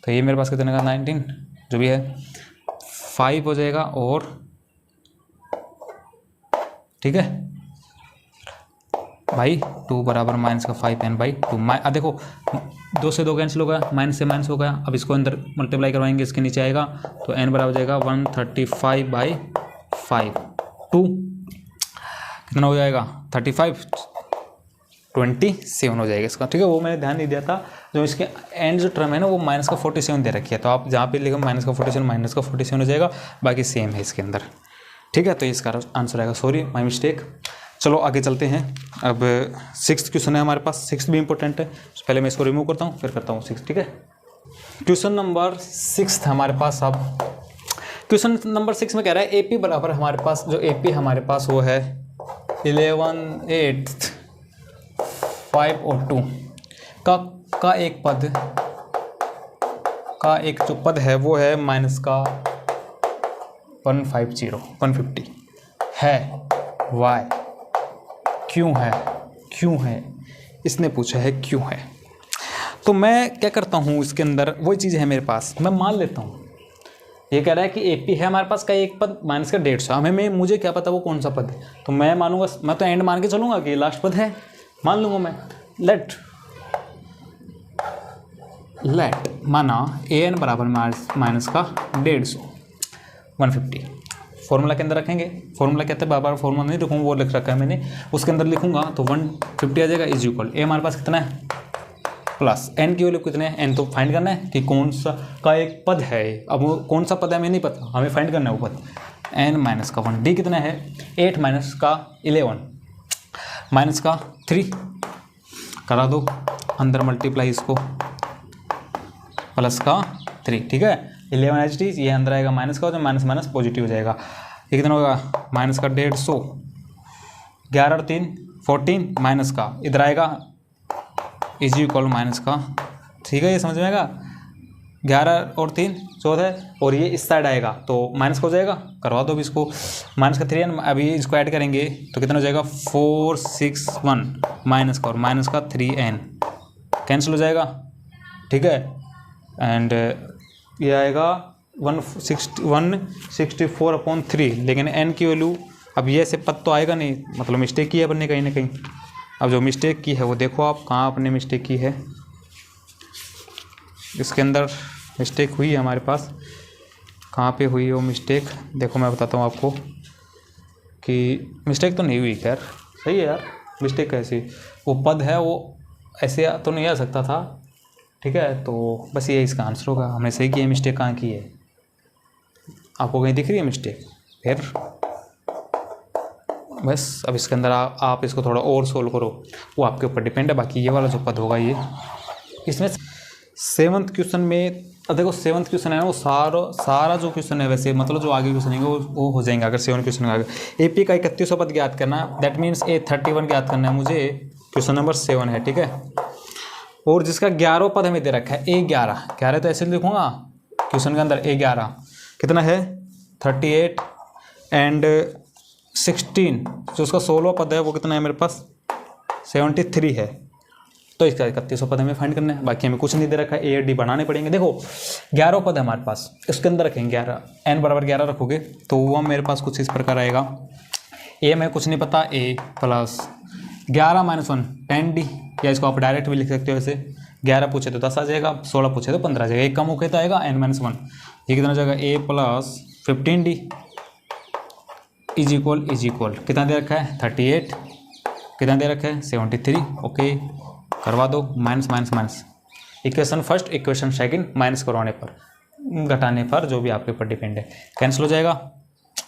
[SPEAKER 1] तो ये मेरे पास कितने का 19 जो भी है 5 हो जाएगा, और ठीक है भाई 2 बराबर माइनस का 5n/2। देखो 2 से 2 कैंसिल हो गया, माइनस से माइनस हो गया। अब इसको अंदर मल्टीप्लाई करवाएंगे, इसके नीचे आएगा तो n बराबर जाएगा 135/5। 2 कितना हो जाएगा 35, 27 हो जाएगा इसका। ठीक है, वो मैंने ध्यान नहीं दिया था। जो इसके एंड जो टर्म है ना वो माइनस का 47 दे रखी है, तो आप जहाँ पे लिखो माइनस का 47 हो जाएगा, बाकी सेम है इसके अंदर। ठीक है, तो इसका आंसर आएगा। Sorry my mistake. चलो आगे चलते हैं। अब 6th क्वेश्चन है हमारे पास। 6th भी इंपॉर्टेंट है, तो पहले मैं इसको रिमूव करता हूँ फिर करता हूँ 6। ठीक है, क्वेश्चन नंबर 6 हमारे पास। अब क्वेश्चन नंबर 6 में कह रहा है एपी बराबर हमारे पास, जो एपी हमारे पास वो है 11, 8, 5 और 2 का एक पद का एक जो पद है वो है माइनस का 150 है। वाई क्यों है इसने पूछा है क्यों है। तो मैं क्या करता हूँ, इसके अंदर वही चीज़ है मेरे पास, मैं मान लेता हूँ। ये कह रहा है कि एपी है हमारे पास का एक पद माइनस का 150, मुझे क्या पता वो कौन सा पद है, तो मैं मानूंगा, मैं तो एंड मान के चलूँगा कि लास्ट पद है, मान लूँगा मैं। लेट माना an बराबर माइनस का 150, 150 फॉर्मूला के अंदर रखेंगे। फॉर्मूला कहते हैं, बार बार फॉर्मूला नहीं लिखूँगा, वो लिख रखा है मैंने, उसके अंदर लिखूँगा तो 150 आ जाएगा इज इक्वल ए हमारे पास कितना है प्लस n की वैल्यू कितने हैं, n तो फाइंड करना है कि कौन सा का एक पद है। अब वो कौन सा पद है हमें नहीं पता, हमें फाइंड करना है वो पद। n माइनस का 1 d कितना है 8 माइनस का 11 माइनस का 3 करा दो, अंदर मल्टीप्लाई इसको प्लस का 3। ठीक है, 11 एच डी, ये अंदर आएगा माइनस का, हो जाए माइनस माइनस पॉजिटिव हो जाएगा। ये कितना होगा माइनस का 150, 11 और 3 14 माइनस का इधर आएगा इज इक्वल माइनस का। ठीक है, ये समझ में आएगा, 11 और 3 14, और ये इस साइड आएगा तो माइनस का हो जाएगा, करवा दो अभी इसको। माइनस का 3n, अभी इसको ऐड करेंगे तो कितना हो जाएगा 461 माइनस का, और माइनस का 3n कैंसिल हो जाएगा। ठीक है, एंड ये आएगा 164/3, लेकिन n की वैल्यू, अब ये ऐसे पद तो आएगा नहीं, मतलब मिस्टेक की है अपन ने कहीं ना कहीं। अब जो मिस्टेक की है वो देखो आप कहाँ आपने मिस्टेक की है, इसके अंदर मिस्टेक हुई है हमारे पास। कहाँ पे हुई है वो मिस्टेक, देखो मैं बताता हूँ आपको कि मिस्टेक तो नहीं हुई, खैर सही है यार। मिस्टेक कैसी, वो पद है वो ऐसे तो नहीं आ सकता था। ठीक है, तो बस ये इसका आंसर होगा, हमने सही किया। मिस्टेक कहाँ की है, आपको कहीं दिख रही है मिस्टेक? फिर बस अब इसके अंदर आप इसको थोड़ा और सोल्व करो, वो आपके ऊपर डिपेंड है। बाकी ये वाला जो पद होगा ये इसमें 7th क्वेश्चन में, देखो 7th क्वेश्चन है ना वो सारा जो क्वेश्चन है वैसे, मतलब जो आगे क्वेश्चन है वो हो जाएंगे। अगर 7 क्वेश्चन आगे एपी का 3100 पद ज्ञात करना, दैट मीन्स A31 ज्ञात करना है मुझे, क्वेश्चन नंबर 7 है। ठीक है, और जिसका 11 पद हमें दे रखा है A11 तो ऐसे लिखूँगा क्वेश्चन के अंदर A11 कितना है 38 एंड 16, जो उसका 16 पद है वो कितना है मेरे पास 73 है। तो इसका 3100 पद हमें फाइंड करना है, बाकी हमें कुछ नहीं दे रखा है, ए और डी बढ़ाने पड़ेंगे। देखो 11 पद है हमारे पास, इसके अंदर रखेंगे 11, n बराबर 11 रखोगे तो वो मेरे पास कुछ इस प्रकार आएगा। ए में कुछ नहीं पता, ए प्लस 11 माइनस 1 10d, या इसको आप डायरेक्ट भी लिख सकते हो वैसे। 11 पूछे तो 10 आ जाएगा, 16 पूछे तो 15 आ जाएगा, एक कम होके तो आएगा n माइनस 1। ये कितना हो जाएगा a plus 15d is equal कितना दे रखा है 38, कितना दे रखा है 73। ओके, करवा दो minus minus minus, equation first equation second, minus करवाने पर घटाने पर जो भी आपके ऊपर डिपेंड है, कैंसिल हो जाएगा।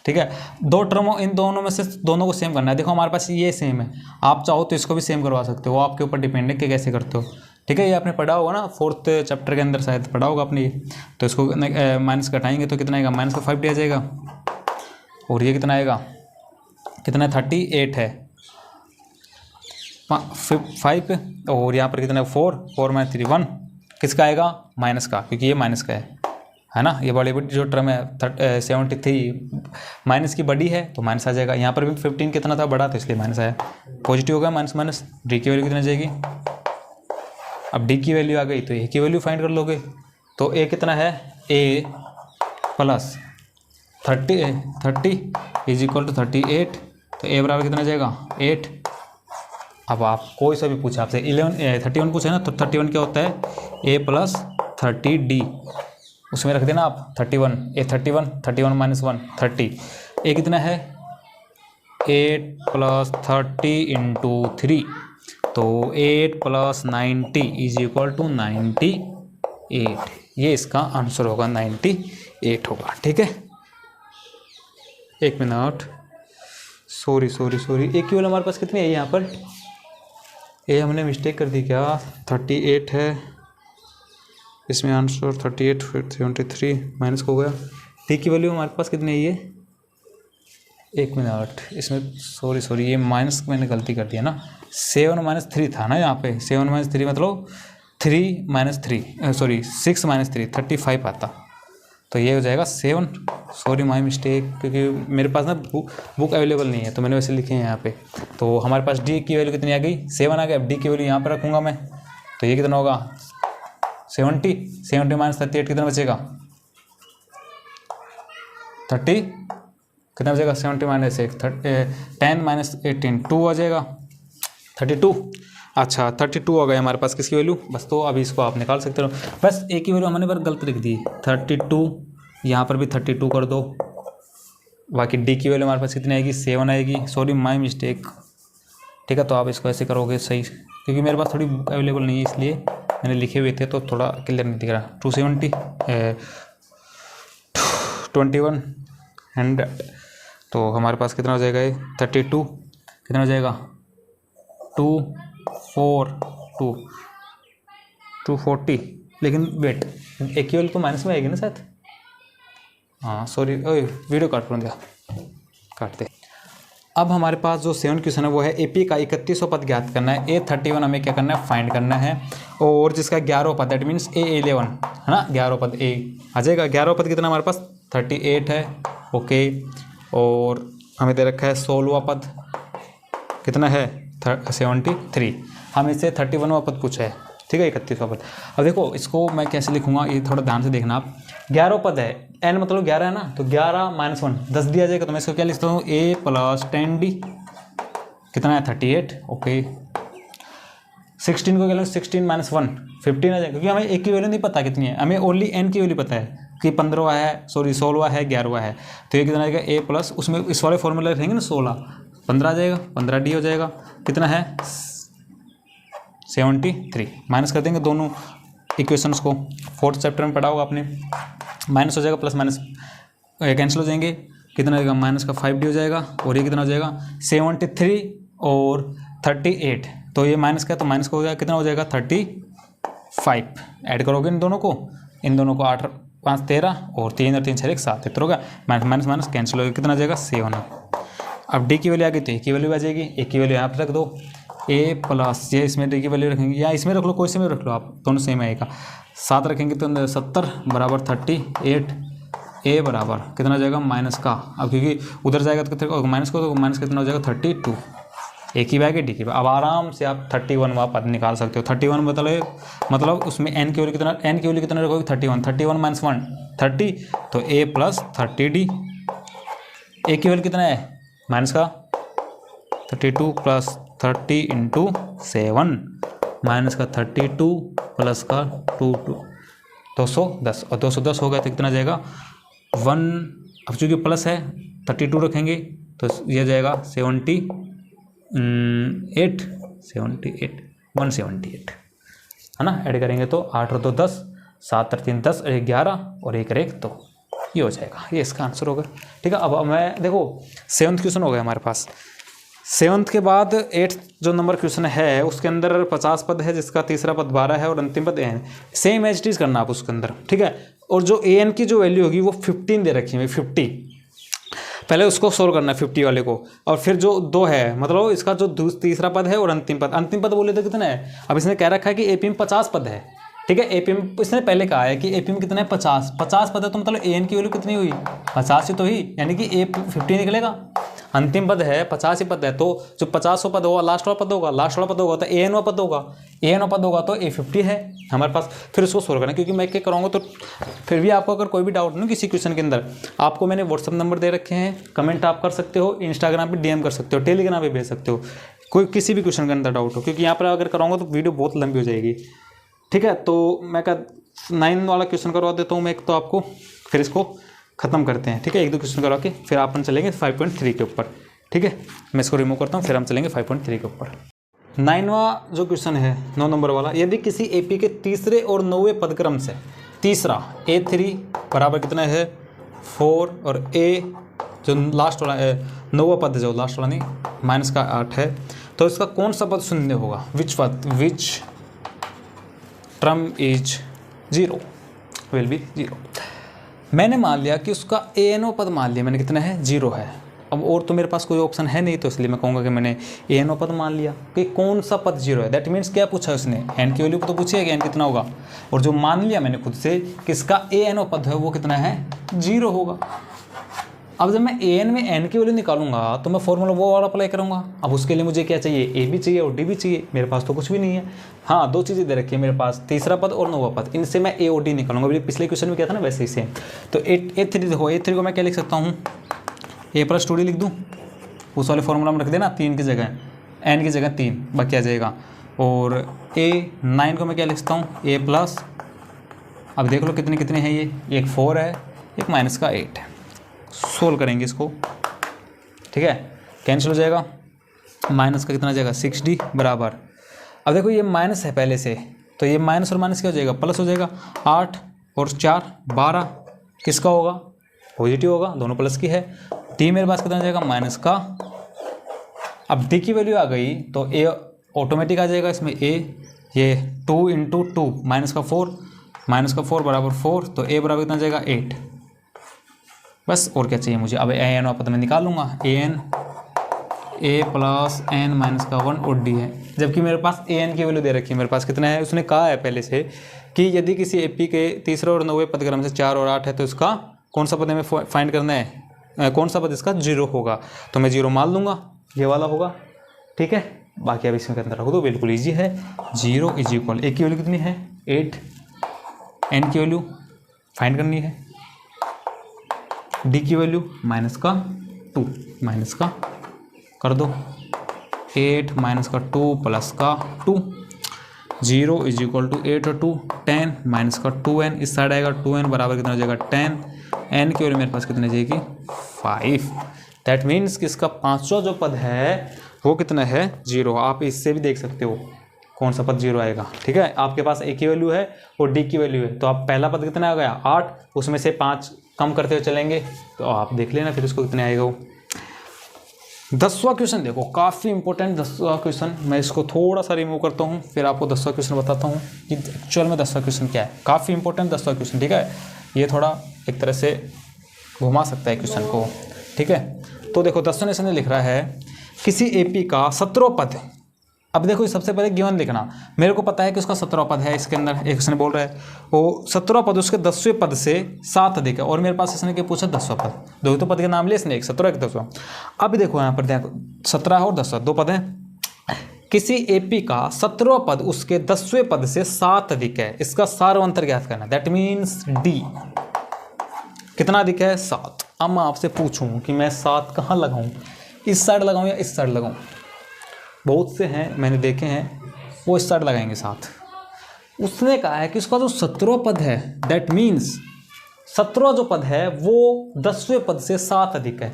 [SPEAKER 1] ठीक है, दो टर्म इन दोनों में से दोनों को सेम करना है। देखो हमारे पास ये सेम है, आप चाहो तो इसको भी सेम करवा सकते हो, वो आपके ऊपर डिपेंड है कि कैसे करते हो। ठीक है, ये आपने पढ़ा होगा ना, 4th चैप्टर के अंदर शायद पढ़ा होगा आपने। तो इसको माइनस घटाएंगे तो कितना आएगा, माइनस का 5 आ जाएगा। और ये कितना आएगा, कितना 38 है, 5 और यहाँ पर कितना है 4 माइनस 3 1, किसका आएगा, माइनस का, क्योंकि ये माइनस का है ना। ये बड़ी जो टर्म है 73 माइनस की बड़ी है तो माइनस आ जाएगा। यहाँ पर भी 15 कितना था, बड़ा, तो इसलिए माइनस आया। पॉजिटिव होगा माइनस माइनस, डी की वैल्यू कितना जाएगी, अब डी की वैल्यू आ गई तो ए की वैल्यू फाइंड कर लोगे। तो ए कितना है, ए प्लस 30 इज इक्वल टू 38, तो ए बराबर कितना जाएगा 8। अब आप कोई सा भी पूछा आपसे 31 पूछे ना, तो 31 क्या होता है, ए प्लस 30d, उसमें रख देना आप 31, ए 31 माइनस 1 30, ए कितना है 8 प्लस 30 इंटू 3, तो 8 प्लस 90 इज इक्वल टू 98। ये इसका आंसर होगा, 98 होगा। ठीक है, एक मिनट, सॉरी, ए की वैल्यू हमारे पास कितनी है यहाँ पर, ए हमने मिस्टेक कर दी क्या, 38 है, इसमें आंसर 38 फिर 73 माइनस हो गया। डी की वैल्यू हमारे पास कितनी है ये, एक मिनट, इसमें सॉरी ये माइनस मैंने गलती कर दिया ना, 7 माइनस 3 था ना यहाँ पे, 7 माइनस 3 मतलब 3 माइनस 3 सॉरी 6 माइनस 3 35 आता, तो ये हो जाएगा 7। सॉरी माय मिस्टेक, क्योंकि मेरे पास ना बुक अवेलेबल नहीं है तो मैंने वैसे लिखे हैं यहाँ पे। तो हमारे पास डी की वैल्यू कितनी आ गई, 7 आ गया। अब डी की वैल्यू यहाँ पर रखूँगा मैं, तो ये कितना होगा 70 माइनस 38 कितना बचेगा 30, कितना बचेगा 70 माइनस 1 10 माइनस 18 2 आ जाएगा 32। अच्छा 32 हो गया हमारे पास किसकी वैल्यू, बस। तो अभी इसको आप निकाल सकते हो, बस ए की वैल्यू हमने पर गलत लिख दी 32, यहाँ पर भी 32 कर दो। बाकी डी की वैल्यू हमारे पास कितनी आएगी 7 आएगी, सॉरी माय मिस्टेक। ठीक है, तो आप इसको ऐसे करोगे सही, क्योंकि मेरे पास थोड़ी बुक अवेलेबल नहीं है इसलिए मैंने लिखे हुए थे तो थोड़ा क्लियर नहीं दिख रहा। 270 21 100, तो हमारे पास कितना हो जाएगा ये 32, कितना हो जाएगा 240, लेकिन वेट एक ही तो माइनस में आएगी ना शायद, हाँ सॉरी, वीडियो काट दिया, काटते। अब हमारे पास जो 7 क्वेश्चन है वो है एपी का 31वां पद ज्ञात करना है, A31 हमें क्या करना है फाइंड करना है, और जिसका 11वां पद दैट मीन्स A11 है ना, 11वां पद ए आ जाएगा। 11वां पद कितना हमारे पास 38 है, ओके, और हमें दे रखा है 16वां पद कितना है 73, हम इससे 31वां पद पूछा है, ठीक है 31वां पद। अब देखो इसको मैं कैसे लिखूंगा, ये थोड़ा ध्यान से देखना आप। 11वां पद है, n मतलब 11 है ना, तो 11 माइनस 1 10 दिया जाएगा, तो मैं इसको क्या लिखता हूँ a प्लस 10d, कितना है 38, ओके। 16 को क्या लिखूँ 16 माइनस 1 15 आ जाएगा, क्योंकि हमें एक की वैल्यू नहीं पता कितनी है, हमें ओनली n की वैल्यू पता है कि 15वां है, सॉरी 16वां है, 11वां है, तो ये कितना आ जाएगा a प्लस, उसमें इस वाले फॉर्मूला रहेंगे ना 16 15 आ जाएगा, 15d हो जाएगा, कितना है 73। माइनस कर देंगे दोनों इक्वेशंस को, 4th चैप्टर में पढ़ा होगा आपने, माइनस हो जाएगा प्लस माइनस कैंसिल हो जाएंगे, कितना हो जाएगा माइनस का 5d हो जाएगा, और ये कितना हो जाएगा 73 और 38, तो ये माइनस का तो माइनस का हो जाएगा, कितना हो जाएगा 35। ऐड करोगे इन दोनों को 8 5 13 और 3 और 3 6 7 इतना होगा, माइनस माइनस कैंसिल हो गया, कितना आ जाएगा 7। अब डी की वैल्यू आ गई तो ए की वैल्यू आ जाएगी, ए की वैल्यू यहाँ पर रख दो, ए प्लस ये इसमें डी की वैल्यू रखेंगे, या इसमें रख लो, कोई से में रख लो आप, दोनों सेम आएगा, 7 रखेंगे तो 70 बराबर 38, ए बराबर कितना हो जाएगा माइनस का, अब क्योंकि उधर जाएगा तो कितना माइनस को, तो माइनस कितना हो जाएगा 32, ए की वैल्यू डी की वैल्यू। अब आराम से आप 31वां पद निकाल सकते हो। 31 मतलब उसमें एन की वैल्यू कितना रखोगे 31 माइनस 1 30, तो ए प्लस 30d, ए की वैल्यू कितना है माइनस का 32 प्लस 30 इंटू 7 माइनस का 32 प्लस का 210, और 210 होगा तो कितना जाएगा 1, अब चूँकि प्लस है 32 रखेंगे तो यह जाएगा 178 है ना, ऐड करेंगे तो 8 और 2 10, 7 और 3 10 और 1 11 और 1 और 1 2, ये हो जाएगा, ये इसका आंसर होगा। ठीक है, अब मैं देखो 7th क्वेश्चन हो गया हमारे पास, 7th के बाद 8th जो नंबर क्वेश्चन है उसके अंदर 50 पद है, जिसका तीसरा पद 12 है और अंतिम पद an। Same as it is करना आप उसके अंदर, ठीक है। और जो an की जो वैल्यू होगी वो 15 दे रखी है, 50। पहले उसको सोल्व करना है 50 वाले को, और फिर जो 2 है मतलब इसका जो तीसरा पद है और अंतिम पद बोले तो कितना है। अब इसने कह रखा है कि एपी में 50 पद है, ठीक है। एपी में इसने पहले कहा है कि एपी में कितना है 50 पद है, तो मतलब an की वैल्यू कितनी हुई 50 ही तो ही, यानी कि ए 50 निकलेगा। अंतिम पद है 50 ही पद है, तो जो 50वां पद होगा लास्ट वाला पद होगा तो an वाला पद होगा तो A50 है हमारे पास। फिर उसको सोल्व करना, क्योंकि मैं क्या कराऊंगा तो फिर भी आपको अगर कोई भी डाउट नहीं किसी क्वेश्चन के अंदर, आपको मैंने व्हाट्सअप नंबर दे रखे हैं, कमेंट आप कर सकते हो, इंस्टाग्राम पे DM कर सकते हो, टेलीग्राम पे भेज सकते हो, कोई किसी भी क्वेश्चन के अंदर डाउट हो, क्योंकि यहाँ पर अगर कराऊंगा तो वीडियो बहुत लंबी हो जाएगी, ठीक है। तो मैं 9 वाला क्वेश्चन करवा देता हूँ मैं एक तो आपको, फिर इसको ख़त्म करते हैं, ठीक है। 1-2 क्वेश्चन करवा के फिर अपन चलेंगे 5.3 के ऊपर, ठीक है। मैं इसको रिमूव करता हूँ, फिर हम चलेंगे 5.3 के ऊपर। 9वां जो क्वेश्चन है 9 नंबर वाला, यदि किसी एपी के तीसरे और 9वें पदक्रम से तीसरा A3 बराबर कितना है 4 और A जो लास्ट वाला है 9वां पद जो लास्ट वाला नहीं माइनस का 8 है, तो इसका कौन सा पद शून्य होगा। Which term is 0 will be 0। मैंने मान लिया कि उसका an पद मान लिया मैंने कितना है 0 है। अब और तो मेरे पास कोई ऑप्शन है नहीं, तो इसलिए मैं कहूँगा कि मैंने an पद मान लिया कि कौन सा पद 0 है। दैट मीन्स क्या पूछा उसने, n की वैल्यू तो पूछी है कि n कितना होगा, और जो मान लिया मैंने खुद से कि इसका an पद है वो कितना है 0 होगा। अब जब मैं an में n की वैल्यू निकालूंगा तो मैं फॉर्मूला वो वाला अप्लाई करूँगा। अब उसके लिए मुझे क्या चाहिए, a भी चाहिए और d भी चाहिए, मेरे पास तो कुछ भी नहीं है। हाँ 2 चीज़ें दे रखी है मेरे पास, तीसरा पद और 9वां पद, इनसे मैं a और d निकालूंगा। अभी पिछले क्वेश्चन में क्या था ना वैसे ही सेम। तो A3 देखो, A3 को मैं क्या लिख सकता हूँ, a + 2d लिख दूँ, उस वाले फॉर्मूला में रख देना 3 की जगह, n की जगह 3 बाकी आ जाएगा। और A9 को मैं क्या लिख सकता हूँ, a+, अब देख लो कितने कितने हैं ये, एक 4 है एक माइनस का 8 है। सोल्व करेंगे इसको, ठीक है, कैंसिल हो जाएगा, माइनस का कितना आ जाएगा 6d बराबर। अब देखो ये माइनस है पहले से, तो ये माइनस और माइनस क्या हो जाएगा प्लस हो जाएगा। 8 और 4 12 किसका होगा, पॉजिटिव होगा, दोनों प्लस की है। डी मेरे पास कितना आ जाएगा माइनस का। अब डी की वैल्यू आ गई तो ए ऑटोमेटिक आ जाएगा इसमें, ए ये 2 × 2 माइनस का 4 बराबर 4, तो ए बराबर कितना आ जाएगा 8। बस और क्या चाहिए मुझे। अब an वापस मैं निकालूंगा, an a + n - का 1 और d है, जबकि मेरे पास an की वैल्यू दे रखी है मेरे पास कितना है, उसने कहा है पहले से कि यदि किसी एपी के तीसरे और 9वें पदक्रम से 4 और 8 है तो इसका कौन सा पद हमें फाइंड करना है, कौन सा पद इसका 0 होगा। तो मैं 0 मान लूँगा, ये वाला होगा, ठीक है। बाकी अब इसमें के अंदर रखो तो बिल्कुल ईजी है। 0 = a की वैल्यू कितनी है 8, n की वैल्यू फाइंड करनी है, डी की वैल्यू माइनस का 2 माइनस का कर दो 8 माइनस का 2 प्लस का 2। 0 = 8 और 2 10 माइनस का 2n, इस साइड आएगा 2n बराबर कितना हो जाएगा 10। n की वैल्यू मेरे पास कितनी जाएगी 5। दैट मीन्स कि इसका 5वां जो पद है वो कितना है 0। आप इससे भी देख सकते हो कौन सा पद 0 आएगा, ठीक है। आपके पास a की वैल्यू है और d की वैल्यू है, तो आप पहला पद कितना आ गया 8, उसमें से 5 कम करते हुए चलेंगे तो आप देख लेना फिर उसको कितने आएगा वो। 10वां क्वेश्चन देखो, काफ़ी इंपॉर्टेंट 10वां क्वेश्चन। मैं इसको थोड़ा सा रिमूव करता हूँ, फिर आपको 10वां क्वेश्चन बताता हूँ कि एक्चुअल में 10वां क्वेश्चन क्या है। काफ़ी इंपॉर्टेंट 10वां क्वेश्चन, ठीक है। ये थोड़ा एक तरह से घुमा सकता है क्वेश्चन को, ठीक है। तो देखो 10वां क्वेश्चन लिख रहा है किसी एपी का 17वां पद। अब देखो सबसे पहले गिवन लिखना, मेरे को पता है कि उसका 17वां पद है, इसके अंदर एक इसने बोल रहा है वो 17वां पद उसके 10वें पद से 7 अधिक है, और मेरे पास इसने क्या पूछा 10वां पद। दो तो पद के नाम लिए इसने, एक 17 एक 10वां। अब देखो यहाँ पर देखो 17 और 10वां 2 पद हैं। किसी एपी का 17वां पद उसके 10वें पद से 7 अधिक है, इसका सार्वंतर ज्ञात करना। दैट मीन्स डी कितना अधिक है 7। अब मैं आपसे पूछूं कि मैं 7 कहाँ लगाऊं, इस साइड लगाऊं या इस साइड लगाऊं। बहुत से हैं मैंने देखे हैं वो इस साइड लगाएंगे 7। उसने कहा है कि उसका जो 17वां पद है दैट मीन्स 17वां जो पद है वो 10वें पद से 7 अधिक है।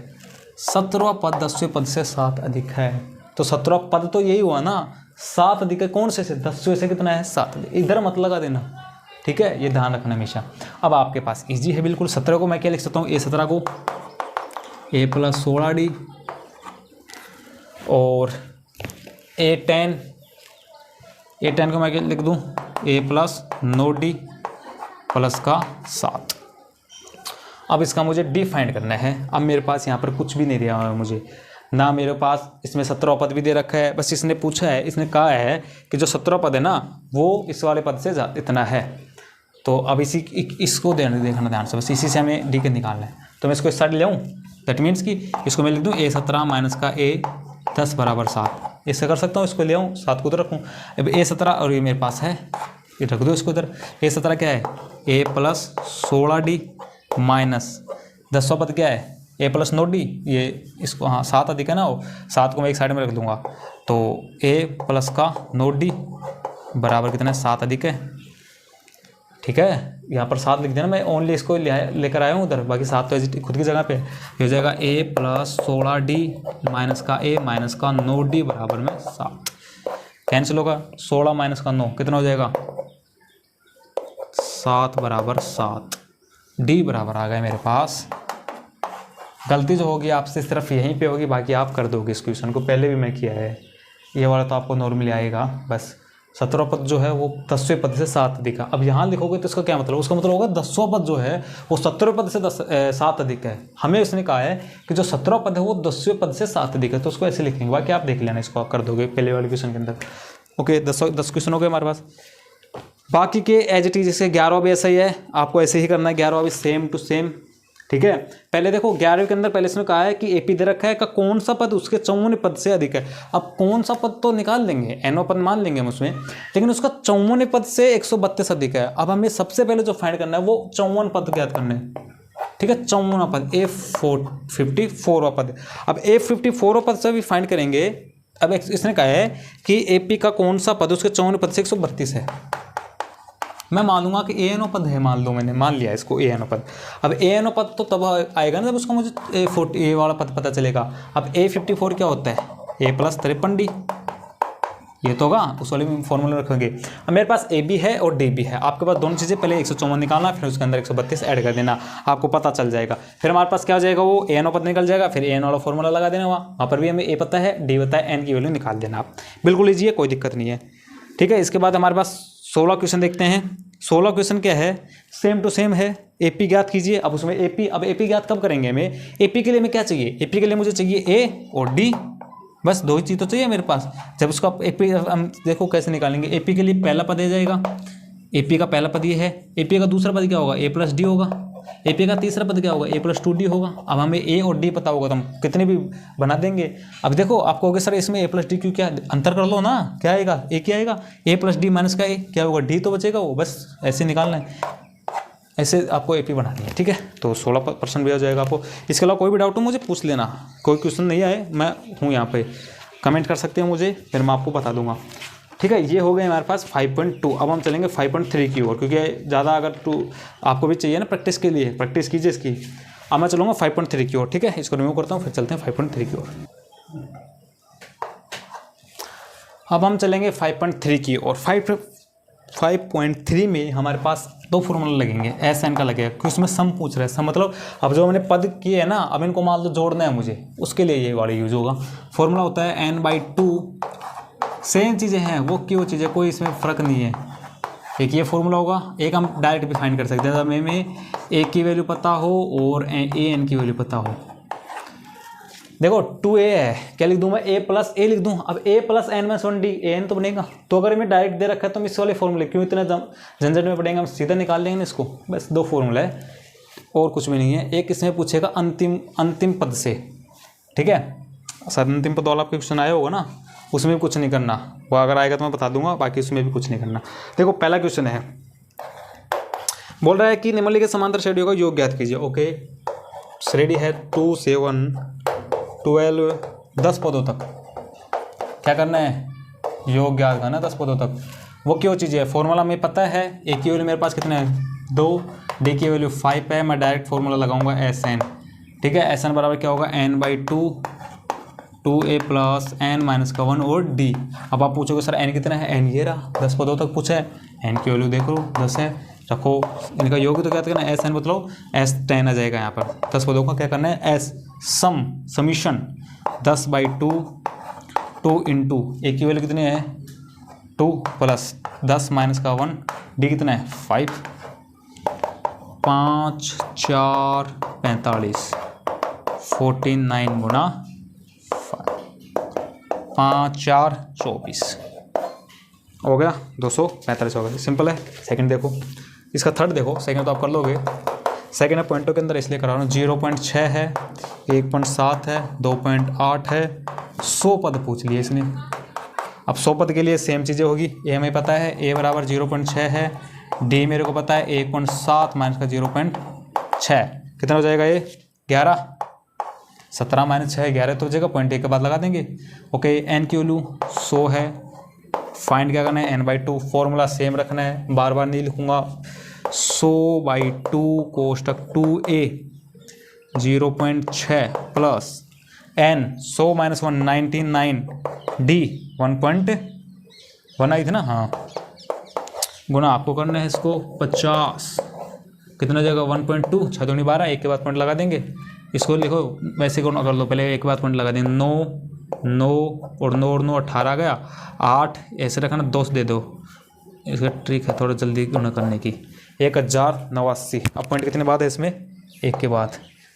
[SPEAKER 1] 17वां पद 10वें पद से 7 अधिक है, तो 17वां पद तो यही हुआ ना 7 अधिक है, कौन से 10वें से कितना है 7 अधिक। इधर मत लगा देना, ठीक है, ये ध्यान रखना हमेशा। अब आपके पास इजी है बिल्कुल। 17 को मैं क्या लिख सकता हूँ, A17 को a + 16d और ए टेन को मैं क्या लिख दूँ, ए प्लस नो डी प्लस का 7। अब इसका मुझे डी फाइंड करना है। अब मेरे पास यहाँ पर कुछ भी नहीं दिया हुआ है मुझे, ना मेरे पास इसमें 17 पद भी दे रखा है, बस इसने पूछा है, इसने कहा है कि जो 17 पद है ना वो इस वाले पद से इतना है। तो अब इसको देखना ध्यान से, बस इसी से हमें डी के निकालना है। तो मैं इसको इस साइड ले आऊँ, दैट मीन्स कि इसको मैं लिख दूँ A17 माइनस का A10 बराबर 7। इससे कर सकता हूँ, इसको ले आऊँ 7 को उधर रखूँ। अब A17 और ये मेरे पास है, ये रख दो इसको इधर। A17 क्या है, A प्लस 16D माइनस 10वां पद क्या है, A प्लस 9D। ये इसको हाँ 7 अधिक है ना, वो 7 को मैं एक साइड में रख दूंगा। तो A प्लस का 9D बराबर कितना है, 7 अधिक है। ठीक है, यहाँ पर 7 लिख देना, मैं ओनली इसको लेकर आया हूँ उधर, बाकी 7 तो खुद की जगह पे हो जाएगा। A प्लस 16D माइनस का A माइनस का 9D बराबर में 7। कैंसिल होगा, 16 माइनस का 9 कितना हो जाएगा, 7 बराबर 7। डी बराबर आ गया मेरे पास। गलती जो होगी आपसे सिर्फ यहीं पे होगी, बाकी आप कर दोगे इस क्वेश्चन को, पहले भी मैं किया है। ये वाला तो आपको नॉर्मली आएगा। बस 17वां पद जो है वो 10वें पद से 7 अधिक है। अब यहाँ लिखोगे तो इसका क्या मतलब, उसका मतलब होगा 10वां पद जो है वो 17वें पद से 7 अधिक है। हमें उसने कहा है कि जो 17वां पद है वो 10वें पद से 7 अधिक है, तो उसको ऐसे लिखेंगे। बाकी आप देख लेना, इसको आप कर दोगे पहले वाले क्वेश्चन के अंदर। ओके, 10 क्वेश्चन हो गए हमारे पास। बाकी के एज इट इज, इसके 11वां भी ऐसा ही है, आपको ऐसे ही करना है। 11वां भी सेम टू सेम। ठीक है, पहले देखो 11वें के अंदर पहले इसने कहा है कि एपी दे रखा है का कौन सा पद उसके 54वें पद से अधिक है। अब कौन सा पद तो निकाल देंगे, एनओ पद मान लेंगे हम उसमें, लेकिन उसका 54वें पद से 132 अधिक है। अब हमें सबसे पहले जो फाइंड करना है वो 54 पद ज्ञात करना है। ठीक है, 54वां पद A54वां पद। अब A54वां पद से भी फाइंड करेंगे। अब इसने कहा है कि एपी का कौन सा पद उसके 54वें पद से 132 है। मैं मानूंगा कि ए एन ओ पद है, मान लो मैंने मान लिया इसको ए एन ओ पद। अब ए एन ओ पद तो तब आएगा ना जब उसका मुझे ए वाला पद पता चलेगा। अब A54 क्या होता है, A प्लस 53D, ये तो होगा, उस वाले फॉर्मूला रखेंगे। अब मेरे पास ए बी है और डी बी है, आपके पास दोनों चीज़ें, पहले 154 निकालना, फिर उसके अंदर 132 ऐड कर देना, आपको पता चल जाएगा। फिर हमारे पास क्या हो जाएगा, वो ए एन ओ पद निकल जाएगा, फिर ए एन वाला फॉर्मूला लगा देना, वहाँ पर भी हमें ए पता है, डी पता है, एन की वैल्यू निकाल देना आप। बिल्कुल ईजी है, कोई दिक्कत नहीं है। ठीक है, इसके बाद हमारे पास 16 क्वेश्चन देखते हैं। 16 क्वेश्चन क्या है, सेम टू सेम है। एपी ज्ञात कीजिए। अब उसमें एपी, अब एपी ज्ञात कब करेंगे हमें, एपी के लिए हमें क्या चाहिए, एपी के लिए मुझे चाहिए ए और डी, बस 2 ही चीज़ तो चाहिए मेरे पास। जब उसका एपी हम देखो कैसे निकालेंगे। एपी के लिए पहला पद आ जाएगा, एपी का पहला पद ये है। एपी का दूसरा पद क्या होगा, ए प्लस डी होगा। एपी का तीसरा पद क्या होगा, ए प्लस 2D होगा। अब हमें ए और डी पता होगा तो हम कितने भी बना देंगे। अब देखो आपको होगा सर इसमें ए प्लस डी क्यों, क्या अंतर कर लो ना, क्या आएगा, ए क्या आएगा, ए प्लस डी माइनस का ए क्या होगा, डी तो बचेगा, वो बस ऐसे निकालना है, ऐसे आपको एपी बनानी है। ठीक है, तो 16% भी आ जाएगा आपको। इसके अलावा कोई भी डाउट हो मुझे पूछ लेना, कोई क्वेश्चन नहीं आए मैं हूँ यहाँ पे, कमेंट कर सकते हैं मुझे, फिर मैं आपको बता दूंगा। ठीक है, ये हो गए हमारे पास 5.2। अब हम चलेंगे 5.3 की ओर, क्योंकि ज़्यादा अगर आपको भी चाहिए ना प्रैक्टिस के लिए, प्रैक्टिस कीजिए इसकी। अब मैं चलूँगा 5.3 की ओर। ठीक है, इसको रिमूव करता हूँ, फिर चलते हैं 5.3 की ओर। अब हम चलेंगे 5.3 की ओर। 5.3 में हमारे पास 2 फॉर्मूला लगेंगे, एस एन का लगेगा, क्योंकि उसमें सम पूछ रहा है। सम मतलब अब जो मैंने पद किए है ना, अब इनको मान लो जोड़ना है मुझे, उसके लिए ये वाला यूज होगा। फॉर्मूला होता है n/2। सेम चीज़ें हैं, वो की वो चीज़ें, कोई इसमें फ़र्क नहीं है। एक ये फॉर्मूला होगा, एक हम डायरेक्ट भी फाइंड कर सकते हैं, जब हमें ए की वैल्यू पता हो और ए एन की वैल्यू पता हो। देखो 2a है, क्या लिख दूँ मैं, a प्लस ए लिख दूँ। अब a प्लस n-1d, an तो बनेगा। तो अगर हमें डायरेक्ट दे रखा है तो हम इस वाले फॉर्मूले क्यों इतना झंझट में पड़ेंगे, हम सीधा निकाल लेंगे इसको। बस 2 फॉर्मूला है और कुछ भी नहीं है। एक इसमें पूछेगा अंतिम पद से। ठीक है सर, अंतिम पद वाला क्वेश्चन आया होगा ना, उसमें भी कुछ नहीं करना, वो अगर आएगा तो मैं बता दूंगा, बाकी उसमें भी कुछ नहीं करना। देखो पहला क्वेश्चन है, बोल रहा है कि निम्नलिखित समांतर श्रेणियों का योग ज्ञात कीजिए। ओके, श्रेणी है 2, 7, 12, 10 पदों तक। क्या करना है, योग ज्ञात करना 10 पदों तक। वो क्यों चीज़ है, फॉर्मूला में पता है, ए की वैल्यू मेरे पास कितने है 2, डी की वैल्यू 5 है। मैं डायरेक्ट फॉर्मूला लगाऊंगा एस एन। ठीक है, एस एन बराबर क्या होगा, n/2, 2a plus n minus का 1 और d। अब आप पूछोगे सर n कितना है, n ये रहा, 10 पदों तक पूछा है, n की वैल्यू देखो 10 है, रखो इनका योग तो क्या करना है, एस एन मतलब S10 आ जाएगा यहाँ पर। 10 पदों का क्या करना है, एस समीशन 10/2 2 इंटू ए की वैल्यू कितनी है 2 प्लस 10 माइनस का 1, डी कितना है 5, 5 4 45, 49 गुना 5 4 24 हो गया, 245 हो गया। सिंपल है। सेकंड देखो, इसका थर्ड देखो, सेकंड तो आप कर लोगे। सेकंड है पॉइंटों के अंदर इसलिए करा रहा हूँ। 0.6 है, 1.7 है, 2.8 है, 100 पद पूछ लिए इसने। अब 100 पद के लिए सेम चीज़ें होगी। ए हमें पता है ए बराबर 0.6 है, डी मेरे को पता है 1.7 माइनस का 0.6 कितना हो जाएगा ये 11, 17 माइनस 6 11 तो हो जाएगा। पॉइंट ए के बाद लगा देंगे। ओके, एन की वैल्यू 100 है। फाइंड क्या करना है n/2, फॉर्मूला सेम रखना है, बार बार नहीं लिखूंगा। 100/2 कोष्टक 2a 0.6 plus n 100 minus 1 99 d 1.1 आई थी ना, हाँ, गुना आपको करना है इसको 50 कितना जाएगा 1.2, 6 दूनी 12, एक के बाद पॉइंट लगा देंगे। इसको लिखो वैसे गुना कर लो, पहले एक के बाद पॉइंट लगा देंगे। 9 और 9 18 आ गया, 8 ऐसे रखना, 2 दे दो। इसका ट्रिक है थोड़ा जल्दी गुना करने की। 1089। अब पॉइंट कितने बाद है इसमें, एक के बाद,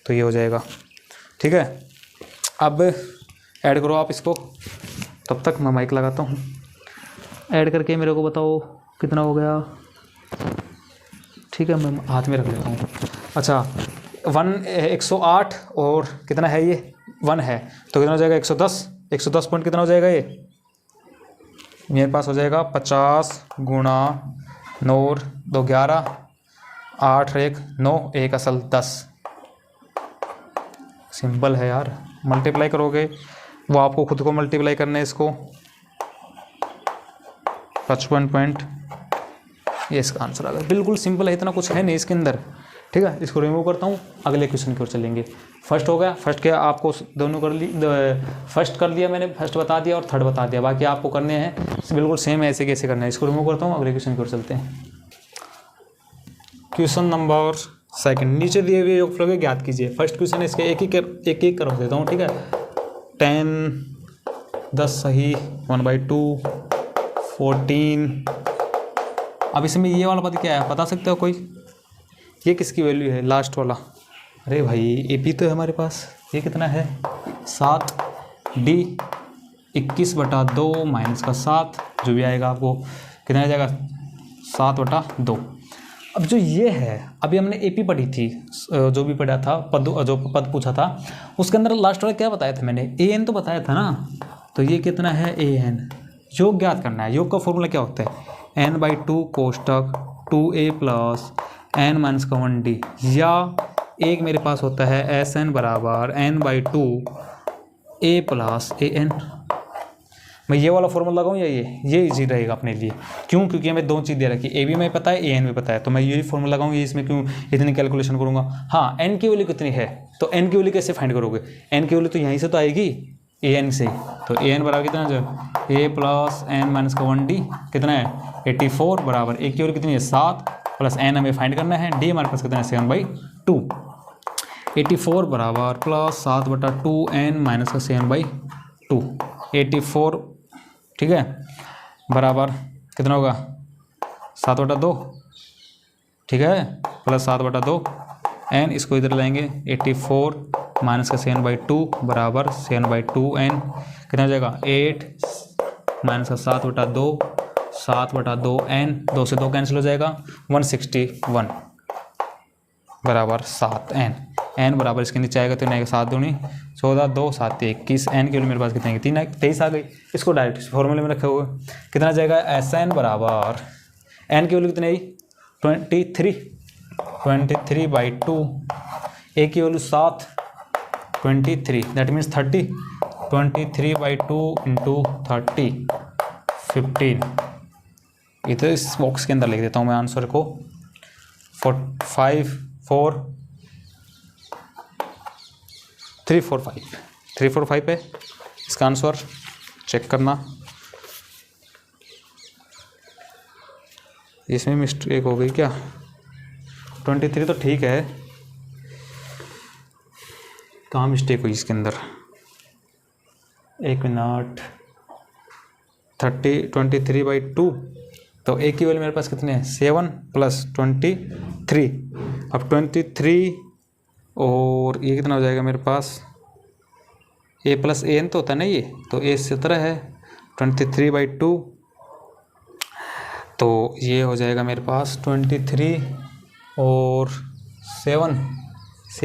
[SPEAKER 1] तो ये हो जाएगा। ठीक है, अब ऐड करो आप इसको, तब तक मैं माइक लगाता हूँ। ऐड करके मेरे को बताओ कितना हो गया। ठीक है, मैं हाथ में रख लेता हूँ। अच्छा, 108 और कितना है ये 1 है, तो कितना हो जाएगा 110। 110 पॉइंट कितना हो जाएगा ये मेरे पास हो जाएगा 50 गुणा 9 2 11, 8 1 9, 1 असल 10। सिंपल है यार, मल्टीप्लाई करोगे वो आपको खुद को मल्टीप्लाई करना है इसको। 55 पॉइंट, ये इसका आंसर आ गया। बिल्कुल सिंपल है, इतना कुछ है नहीं इसके अंदर। ठीक है, इसको रिमूव करता हूँ, अगले क्वेश्चन की ओर चलेंगे। फर्स्ट हो गया, फर्स्ट क्या आपको दोनों कर ली, फर्स्ट कर दिया मैंने, फर्स्ट बता दिया और थर्ड बता दिया, बाकी आपको करने हैं बिल्कुल सेम ऐसे कैसे करना है। इसको रिमूव करता हूँ, अगले क्वेश्चन की ओर चलते हैं। क्वेश्चन नंबर सेकंड, नीचे दिए हुए योगफलों को ज्ञात कीजिए। फर्स्ट क्वेश्चन है इसके एक एक कर देता हूँ। ठीक है, 10 सही, 1/2, 14। अब इसमें ये वाला पद क्या है बता सकते हो कोई, ये किसकी वैल्यू है लास्ट वाला। अरे भाई AP तो है हमारे पास, ये कितना है 7, D 21/2 माइनस का 7 जो भी आएगा आपको कितना आ जाएगा 7/2। अब जो ये है, अभी हमने AP पढ़ी थी, जो भी पढ़ा था जो पद पूछा था उसके अंदर लास्ट वाला क्या बताया था मैंने, AN तो बताया था ना। तो ये कितना है AN, योग ज्ञात करना है। योग का फॉर्मूला क्या होता है n/2 कोष्टक 2a plus n minus का 1d, या एक मेरे पास होता है Sn बराबर n/2 a प्लस an। मैं ये वाला फॉर्मूला लगाऊँ या ये इजी रहेगा अपने लिए, क्यों, क्योंकि हमें दो चीज़ दे रखी है, AB में पता है AN में पता है, तो मैं यही फॉर्मूला लगाऊंगा। इसमें क्यों इतनी कैलकुलेशन करूँगा। हाँ, n की वैल्यू कितनी है, तो n की वैल्यू कैसे फाइंड करोगे, n की वैल्यू तो यहीं से तो आएगी AN से। तो AN बराबर कितना जो a प्लस n माइनस का 1d कितना है 84 बराबर a की वैल्यू कितनी है 7 प्लस n हमें फाइंड करना है, d हमारे पास कितना है 7/2। 84 बराबर प्लस 7/2 n माइनस का 7/2, 84 ठीक है बराबर कितना होगा 7/2, ठीक है, प्लस 7/2 n, इसको इधर लाएंगे 84 माइनस का 7/2 बराबर 7/2 n कितना हो जाएगा 8 माइनस का 7/2 7/2 n, 2 से 2 कैंसिल हो जाएगा 161 बराबर 7 n। n बराबर इसके नीचे आएगा तो नहीं 7 दूनी 14 2 7 21 n के लिए मेरे पास कितने 23 आ गई। इसको डायरेक्ट फॉर्मूले में रखे हुए कितना जाएगा Sn बराबर n की वैल्यू कितनी आई 23/2 a की वैल्यू 7 23 दैट मीन्स 30 23/2 इंटू 30 15। इधर इस बॉक्स के अंदर लिख देता हूँ मैं आंसर को 345 है इसका आंसर, चेक करना। इसमें मिस्टेक हो गई क्या, 23 तो ठीक है, कहाँ मिस्टेक हुई इसके अंदर, एक मिनट 23/2, तो ए की वैल्यू मेरे पास कितने हैं 7 + 23। अब 23 और ये कितना हो जाएगा मेरे पास a + an तो होता है ना ये, तो a 17 है 23/2, तो ये हो जाएगा मेरे पास 23 और 7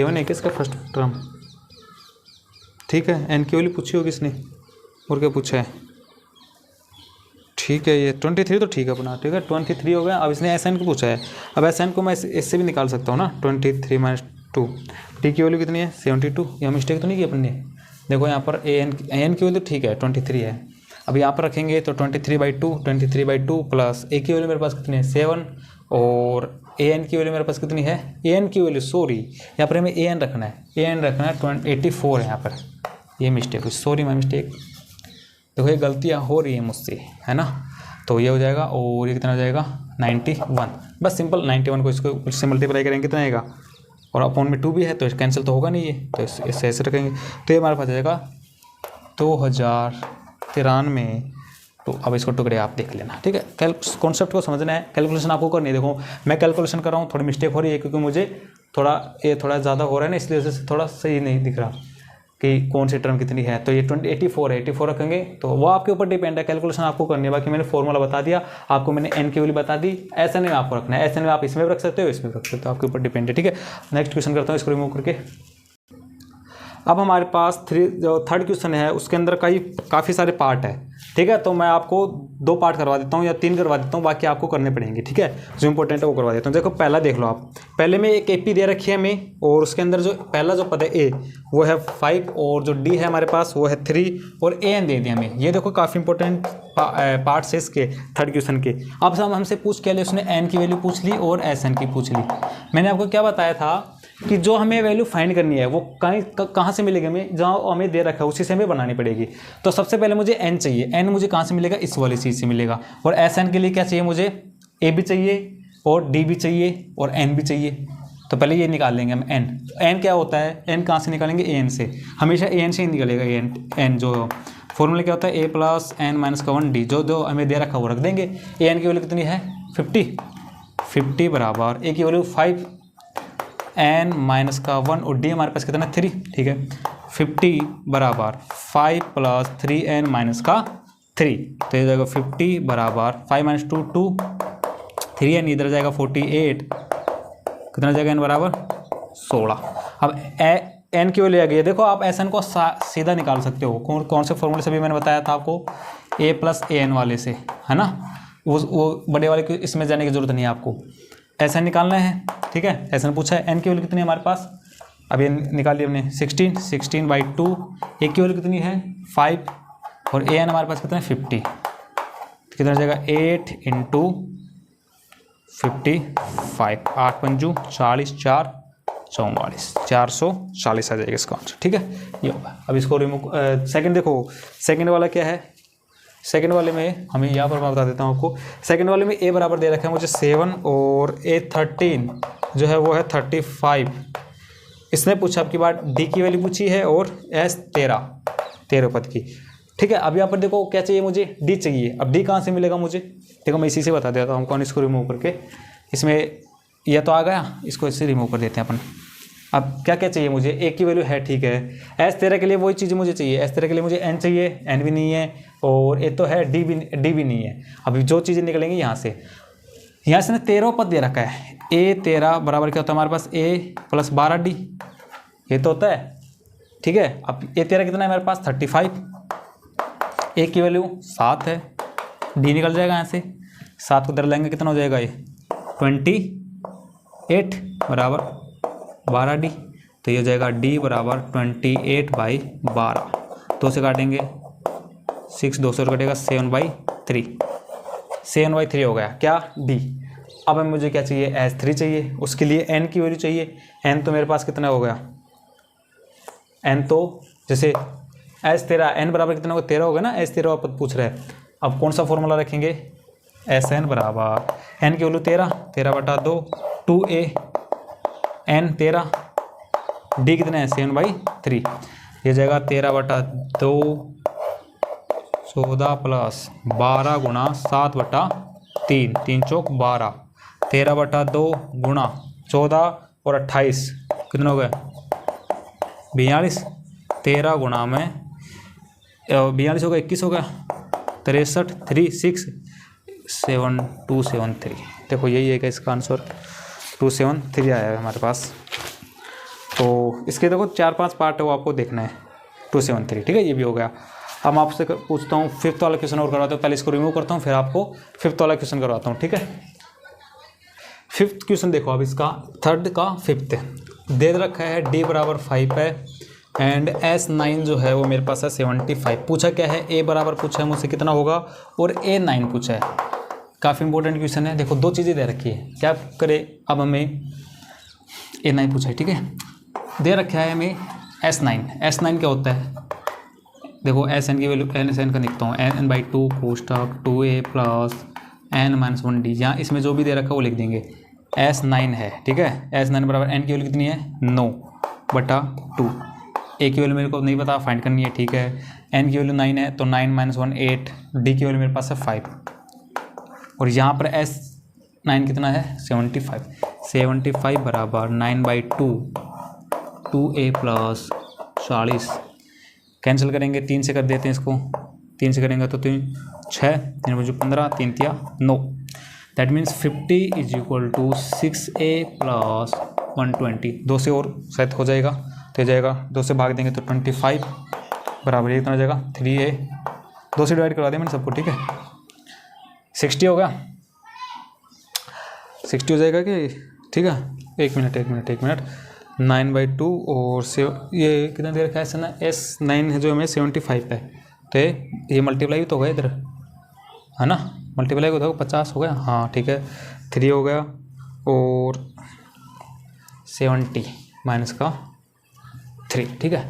[SPEAKER 1] है किसका फर्स्ट टर्म, ठीक है। एन की वैल्यू पूछी होगी इसने और क्या पूछा है, ठीक है ये 23 तो ठीक है अपना, ठीक है 23 हो गया। अब इसने एस एन को पूछा है, अब एस एन को मैं इससे भी निकाल सकता हूँ ना 23 - 2, टी की वैल्यू कितनी है 72, यहाँ मिस्टेक तो नहीं की अपन ने, देखो यहाँ पर एन की वैल्यू ठीक है 23 है, अब यहाँ पर रखेंगे तो 23/2 प्लस ए की वैल्यू मेरे पास कितनी है 7 और ए एन की वैल्यू मेरे पास कितनी है, ए एन की वैल्यू सॉरी यहाँ पर हमें ए एन रखना है 84 है यहाँ पर, ये मिस्टेक हुई, सॉरी माई मिस्टेक। देखो ये गलतियाँ हो रही है मुझसे, है ना, तो ये हो जाएगा और ये कितना हो जाएगा 91, बस सिंपल 91 को इसको से मल्टीप्लाई करेंगे कितना आएगा, और अपॉन में 2 भी है तो कैंसिल तो होगा नहीं ये, तो इससे ऐसे रखेंगे तो ये हमारे पास आ जाएगा 2093। तो अब इसको टुकड़े आप देख लेना, ठीक है। कॉन्सेप्ट को समझना है, कैलकुलेशन आपको करनी है। देखो मैं कैलकुलेशन कर रहा हूँ, थोड़ी मिस्टेक हो रही है क्योंकि मुझे थोड़ा ज़्यादा हो रहा है ना, इसलिए वजह से थोड़ा सही नहीं दिख रहा कि कौन सी टर्म कितनी है। तो ये 84 है, 84 रखेंगे तो वो आपके ऊपर डिपेंड है, कैलकुलेशन आपको करनी है। बाकी मैंने फॉर्मूला बता दिया आपको, मैंने एन की वैल्यू बता दी, ऐसा नहीं आपको रखना है, ऐसे नहीं आप इसमें भी रख सकते हो इसमें भी रख सकते हो, आपके ऊपर डिपेंड है, ठीक है। नेक्स्ट क्वेश्चन करता हूँ इसको रिमूव करके। अब हमारे पास जो थर्ड क्वेश्चन है उसके अंदर काफ़ी सारे पार्ट है, ठीक है। तो मैं आपको 2 पार्ट करवा देता हूँ या 3 करवा देता हूँ, बाकी आपको करने पड़ेंगे, ठीक है। जो इंपॉर्टेंट है वो करवा देता हूँ। देखो पहला देख लो आप, पहले में एक एपी दे रखी है हमें और उसके अंदर जो पहला जो पद है ए वो है 5 और जो डी है हमारे पास वो है 3 और ए एन दे दिया हमें। ये देखो काफ़ी इंपॉर्टेंट पार्ट्स है इसके थर्ड क्वेश्चन के। अब सब हमसे पूछ के लिए उसने एन की वैल्यू पूछ ली और एस एन की पूछ ली। मैंने आपको क्या बताया था कि जो हमें वैल्यू फाइंड करनी है वो कहाँ से मिलेगी, हमें जहाँ हमें दे रखा है उसी से हमें बनानी पड़ेगी। तो सबसे पहले मुझे एन चाहिए, एन मुझे कहाँ से मिलेगा, इस वाली चीज़ से मिलेगा। और एस एन के लिए क्या चाहिए, मुझे ए भी चाहिए और डी भी चाहिए और एन भी चाहिए। तो पहले ये निकाल लेंगे हम एन। एन क्या होता है, एन कहाँ से निकालेंगे, ए एन से, हमेशा ए एन से ही निकलेगा। एन जो फॉर्मूला क्या होता है, ए + n - 1 डी, जो हमें दे रखा वो रख देंगे। ए एन की वैल्यू कितनी है 50 बराबर ए की वैल्यू 5 n - 1 और डी हमारे पास कितना 3, ठीक है। 50 बराबर 5 + 3n - 3, तो ये जाएगा 50 बराबर 5 - 2 2, 3n इधर जाएगा 48, कितना जाएगा n बराबर 16। अब n की वैल्यू आ गई है। देखो आप एस एन को सीधा निकाल सकते हो, कौन से फॉर्मूले से भी मैंने बताया था आपको, a + an वाले से, है ना। वो बड़े वाले इसमें जाने की जरूरत नहीं है आपको, ऐसा निकालना है, ठीक है। ऐसा पूछा है एन की वैल्यू कितनी है हमारे पास, अब ये निकाल लिया हमने 16/2, ए की वैल्यू कितनी है 5 और ए एन हमारे पास कितना है 50, कितना हो जाएगा 8 × 55, 8 × 5 = 40, 4 = 44, 440 आ जाएगा इसका आंसर, ठीक है। ये होगा। अब इसको रिमूव सेकंड देखो, सेकंड वाला क्या है, सेकंड वाले में हमें यहाँ पर मैं बता देता हूँ आपको। सेकंड वाले में ए बराबर दे रखा है मुझे 7 और ए 13 जो है वो है 35। इसने पूछा आपकी बात, डी की वैल्यू पूछी है और एस 13 पद की, ठीक है। अब यहाँ पर देखो क्या चाहिए, मुझे डी चाहिए। अब डी कहाँ से मिलेगा मुझे, देखो मैं इसी से बता देता हूँ कौन, इसको रिमूव करके, इसमें यह तो आ गया, इसको इससे रिमूव कर देते हैं अपन। अब क्या क्या चाहिए मुझे, ए की वैल्यू है, ठीक है। एस 13 के लिए वही चीज़ मुझे चाहिए, एस 13 के लिए मुझे एन चाहिए, एन भी नहीं है, और ए तो है, डी भी नहीं है। अभी जो चीज़ें निकलेंगी यहाँ से ने 13 पद दे रखा है। ए 13 बराबर क्या होता है हमारे पास, ए + 12 डी, ये तो होता है, ठीक है। अब ए 13 कितना है हमारे पास 35, ए की वैल्यू 7 है, डी निकल जाएगा यहाँ से, 7 को दर लेंगे कितना हो जाएगा ये 28 बराबर 12 डी, तो ये हो जाएगा डी बराबर 28/12, 2 से काटेंगे 6, 2 से कटेगा 7/3, 7/3 हो गया क्या डी। अब मुझे क्या चाहिए, S3 चाहिए, उसके लिए n की वैल्यू चाहिए। n तो मेरे पास कितना हो गया, n तो जैसे S13 n बराबर कितना होगा 13 होगा ना, S13 पद पूछ रहा है। अब कौन सा फॉर्मूला रखेंगे, Sn बराबर n की वैल्यू 13/2 2a n 13, डी कितना है 7/3, ये जाएगा 13/2 14 प्लस 12 गुणा 7/3, 3 चौक 12, 13/2 गुणा 14 और 28 कितने हो गए 42, 13 गुणा में 42 हो गया, 21 हो गया, 63, 3 6 7 273। देखो यही है कि इसका आंसर 273 आया है हमारे पास। तो इसके देखो 4-5 पार्ट है, वो आपको देखना है। 273 ठीक है, ये भी हो गया। अब मैं आपसे पूछता हूँ 5th वाला क्वेश्चन और करवाता हूँ। पहले इसको रिमूव करता हूँ, फिर आपको 5th वाला क्वेश्चन करवाता हूँ, ठीक है। 5th क्वेश्चन देखो, अब इसका 3rd का 5th दे रखा है, d बराबर 5 है एंड S9 जो है वो मेरे पास है 75। पूछा क्या है, a बराबर पूछा है मुझसे कितना होगा, और A9 पूछा है। काफ़ी इंपॉर्टेंट क्वेश्चन है। देखो 2 चीज़ें दे रखी है, क्या करें अब हमें A9 पूछा है, ठीक है। दे रखा है हमें S9 क्या होता है, देखो Sn की वैल्यू Sn का लिखता हूँ n/2 कोष्टक 2a प्लस n-1d। यहाँ इसमें जो भी दे रखा है वो लिख देंगे। S9 है, ठीक है। S9 बराबर n की वैल्यू कितनी है 9/2। a की वैल्यू मेरे को नहीं पता, फाइंड करनी है, ठीक है। n की वैल्यू 9 है तो 9 - 1 8, d की वैल्यू मेरे पास है 5 और यहाँ पर S9 कितना है 75 बराबर 9/2 2a प्लस 40। कैंसिल करेंगे, 3 से कर देते हैं इसको, 3 से करेंगे तो 3 6 3 बजे 15 3 तिया 9। That means 50 = 6a plus 120। 2 से और शायद हो जाएगा तो जाएगा, 2 से भाग देंगे तो 25 बराबर ये कितना हो जाएगा 3a। 2 से डिवाइड करवा दें मैंने सबको, ठीक है। 60 हो गया, 60 हो जाएगा कि, ठीक है। एक मिनट 9/2 और से ये कितना दे रखा है ना, S9 है जो हमें 75 है, तो ये मल्टीप्लाई तो हो गया इधर, है ना, मल्टीप्लाई को देखो 50 हो गया, हाँ ठीक है। 3 हो गया और 70 माइनस का 3, ठीक है।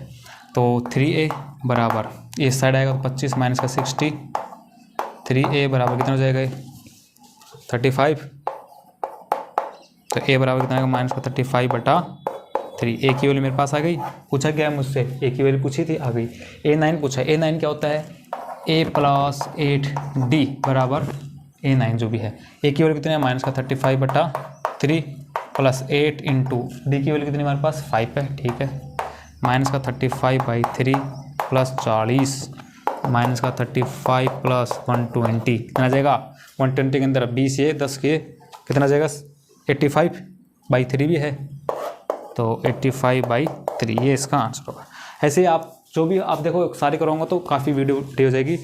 [SPEAKER 1] तो 3a बराबर ये साइड आएगा तो 25 माइनस का 60, 3a बराबर कितना हो जाएगा 35। तो a बराबर कितना आएगा -35/3। a की वैल्यू मेरे पास आ गई। पूछा गया मुझसे, a की वैल्यू पूछी थी, आ गई। A9 पूछा, A9 क्या होता है a + 8d बराबर A9 जो भी है। a की वैल्यू कितनी है -35/3 प्लस 8 इंटू d की वैल्यू कितनी हमारे पास 5 है, ठीक है। -35/3 प्लस 40 -35 प्लस 120 कितना आ जाएगा 120 के अंदर 20 ये 10 के कितना आ जाएगा 85/3 भी है, तो 85/3 ये इसका आंसर होगा। ऐसे आप जो भी आप देखो सारे कराऊंगा तो काफ़ी वीडियो बड़ी हो जाएगी।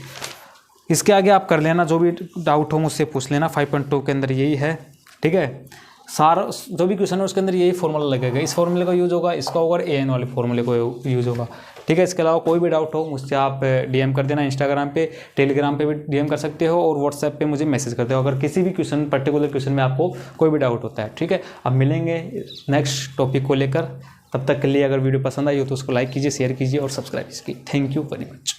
[SPEAKER 1] इसके आगे आप कर लेना, जो भी डाउट हो मुझसे पूछ लेना। 5.2 के अंदर यही है, ठीक है। सारा जो भी क्वेश्चन है उसके अंदर यही फॉर्मूला लगेगा, इस फॉर्मूले का यूज़ होगा, इसका होगा, an वाले फॉर्मूले को यूज़ होगा, ठीक है। इसके अलावा कोई भी डाउट हो मुझसे आप डीएम कर देना, इंस्टाग्राम पे, टेलीग्राम पे भी डीएम कर सकते हो और व्हाट्सएप पे मुझे मैसेज करते हो अगर किसी भी क्वेश्चन पर्टिकुलर क्वेश्चन में आपको कोई भी डाउट होता है, ठीक है। अब मिलेंगे नेक्स्ट टॉपिक को लेकर, तब तक के लिए अगर वीडियो पसंद आई हो तो उसको लाइक कीजिए, शेयर कीजिए और सब्सक्राइब कीजिए। Thank you very much.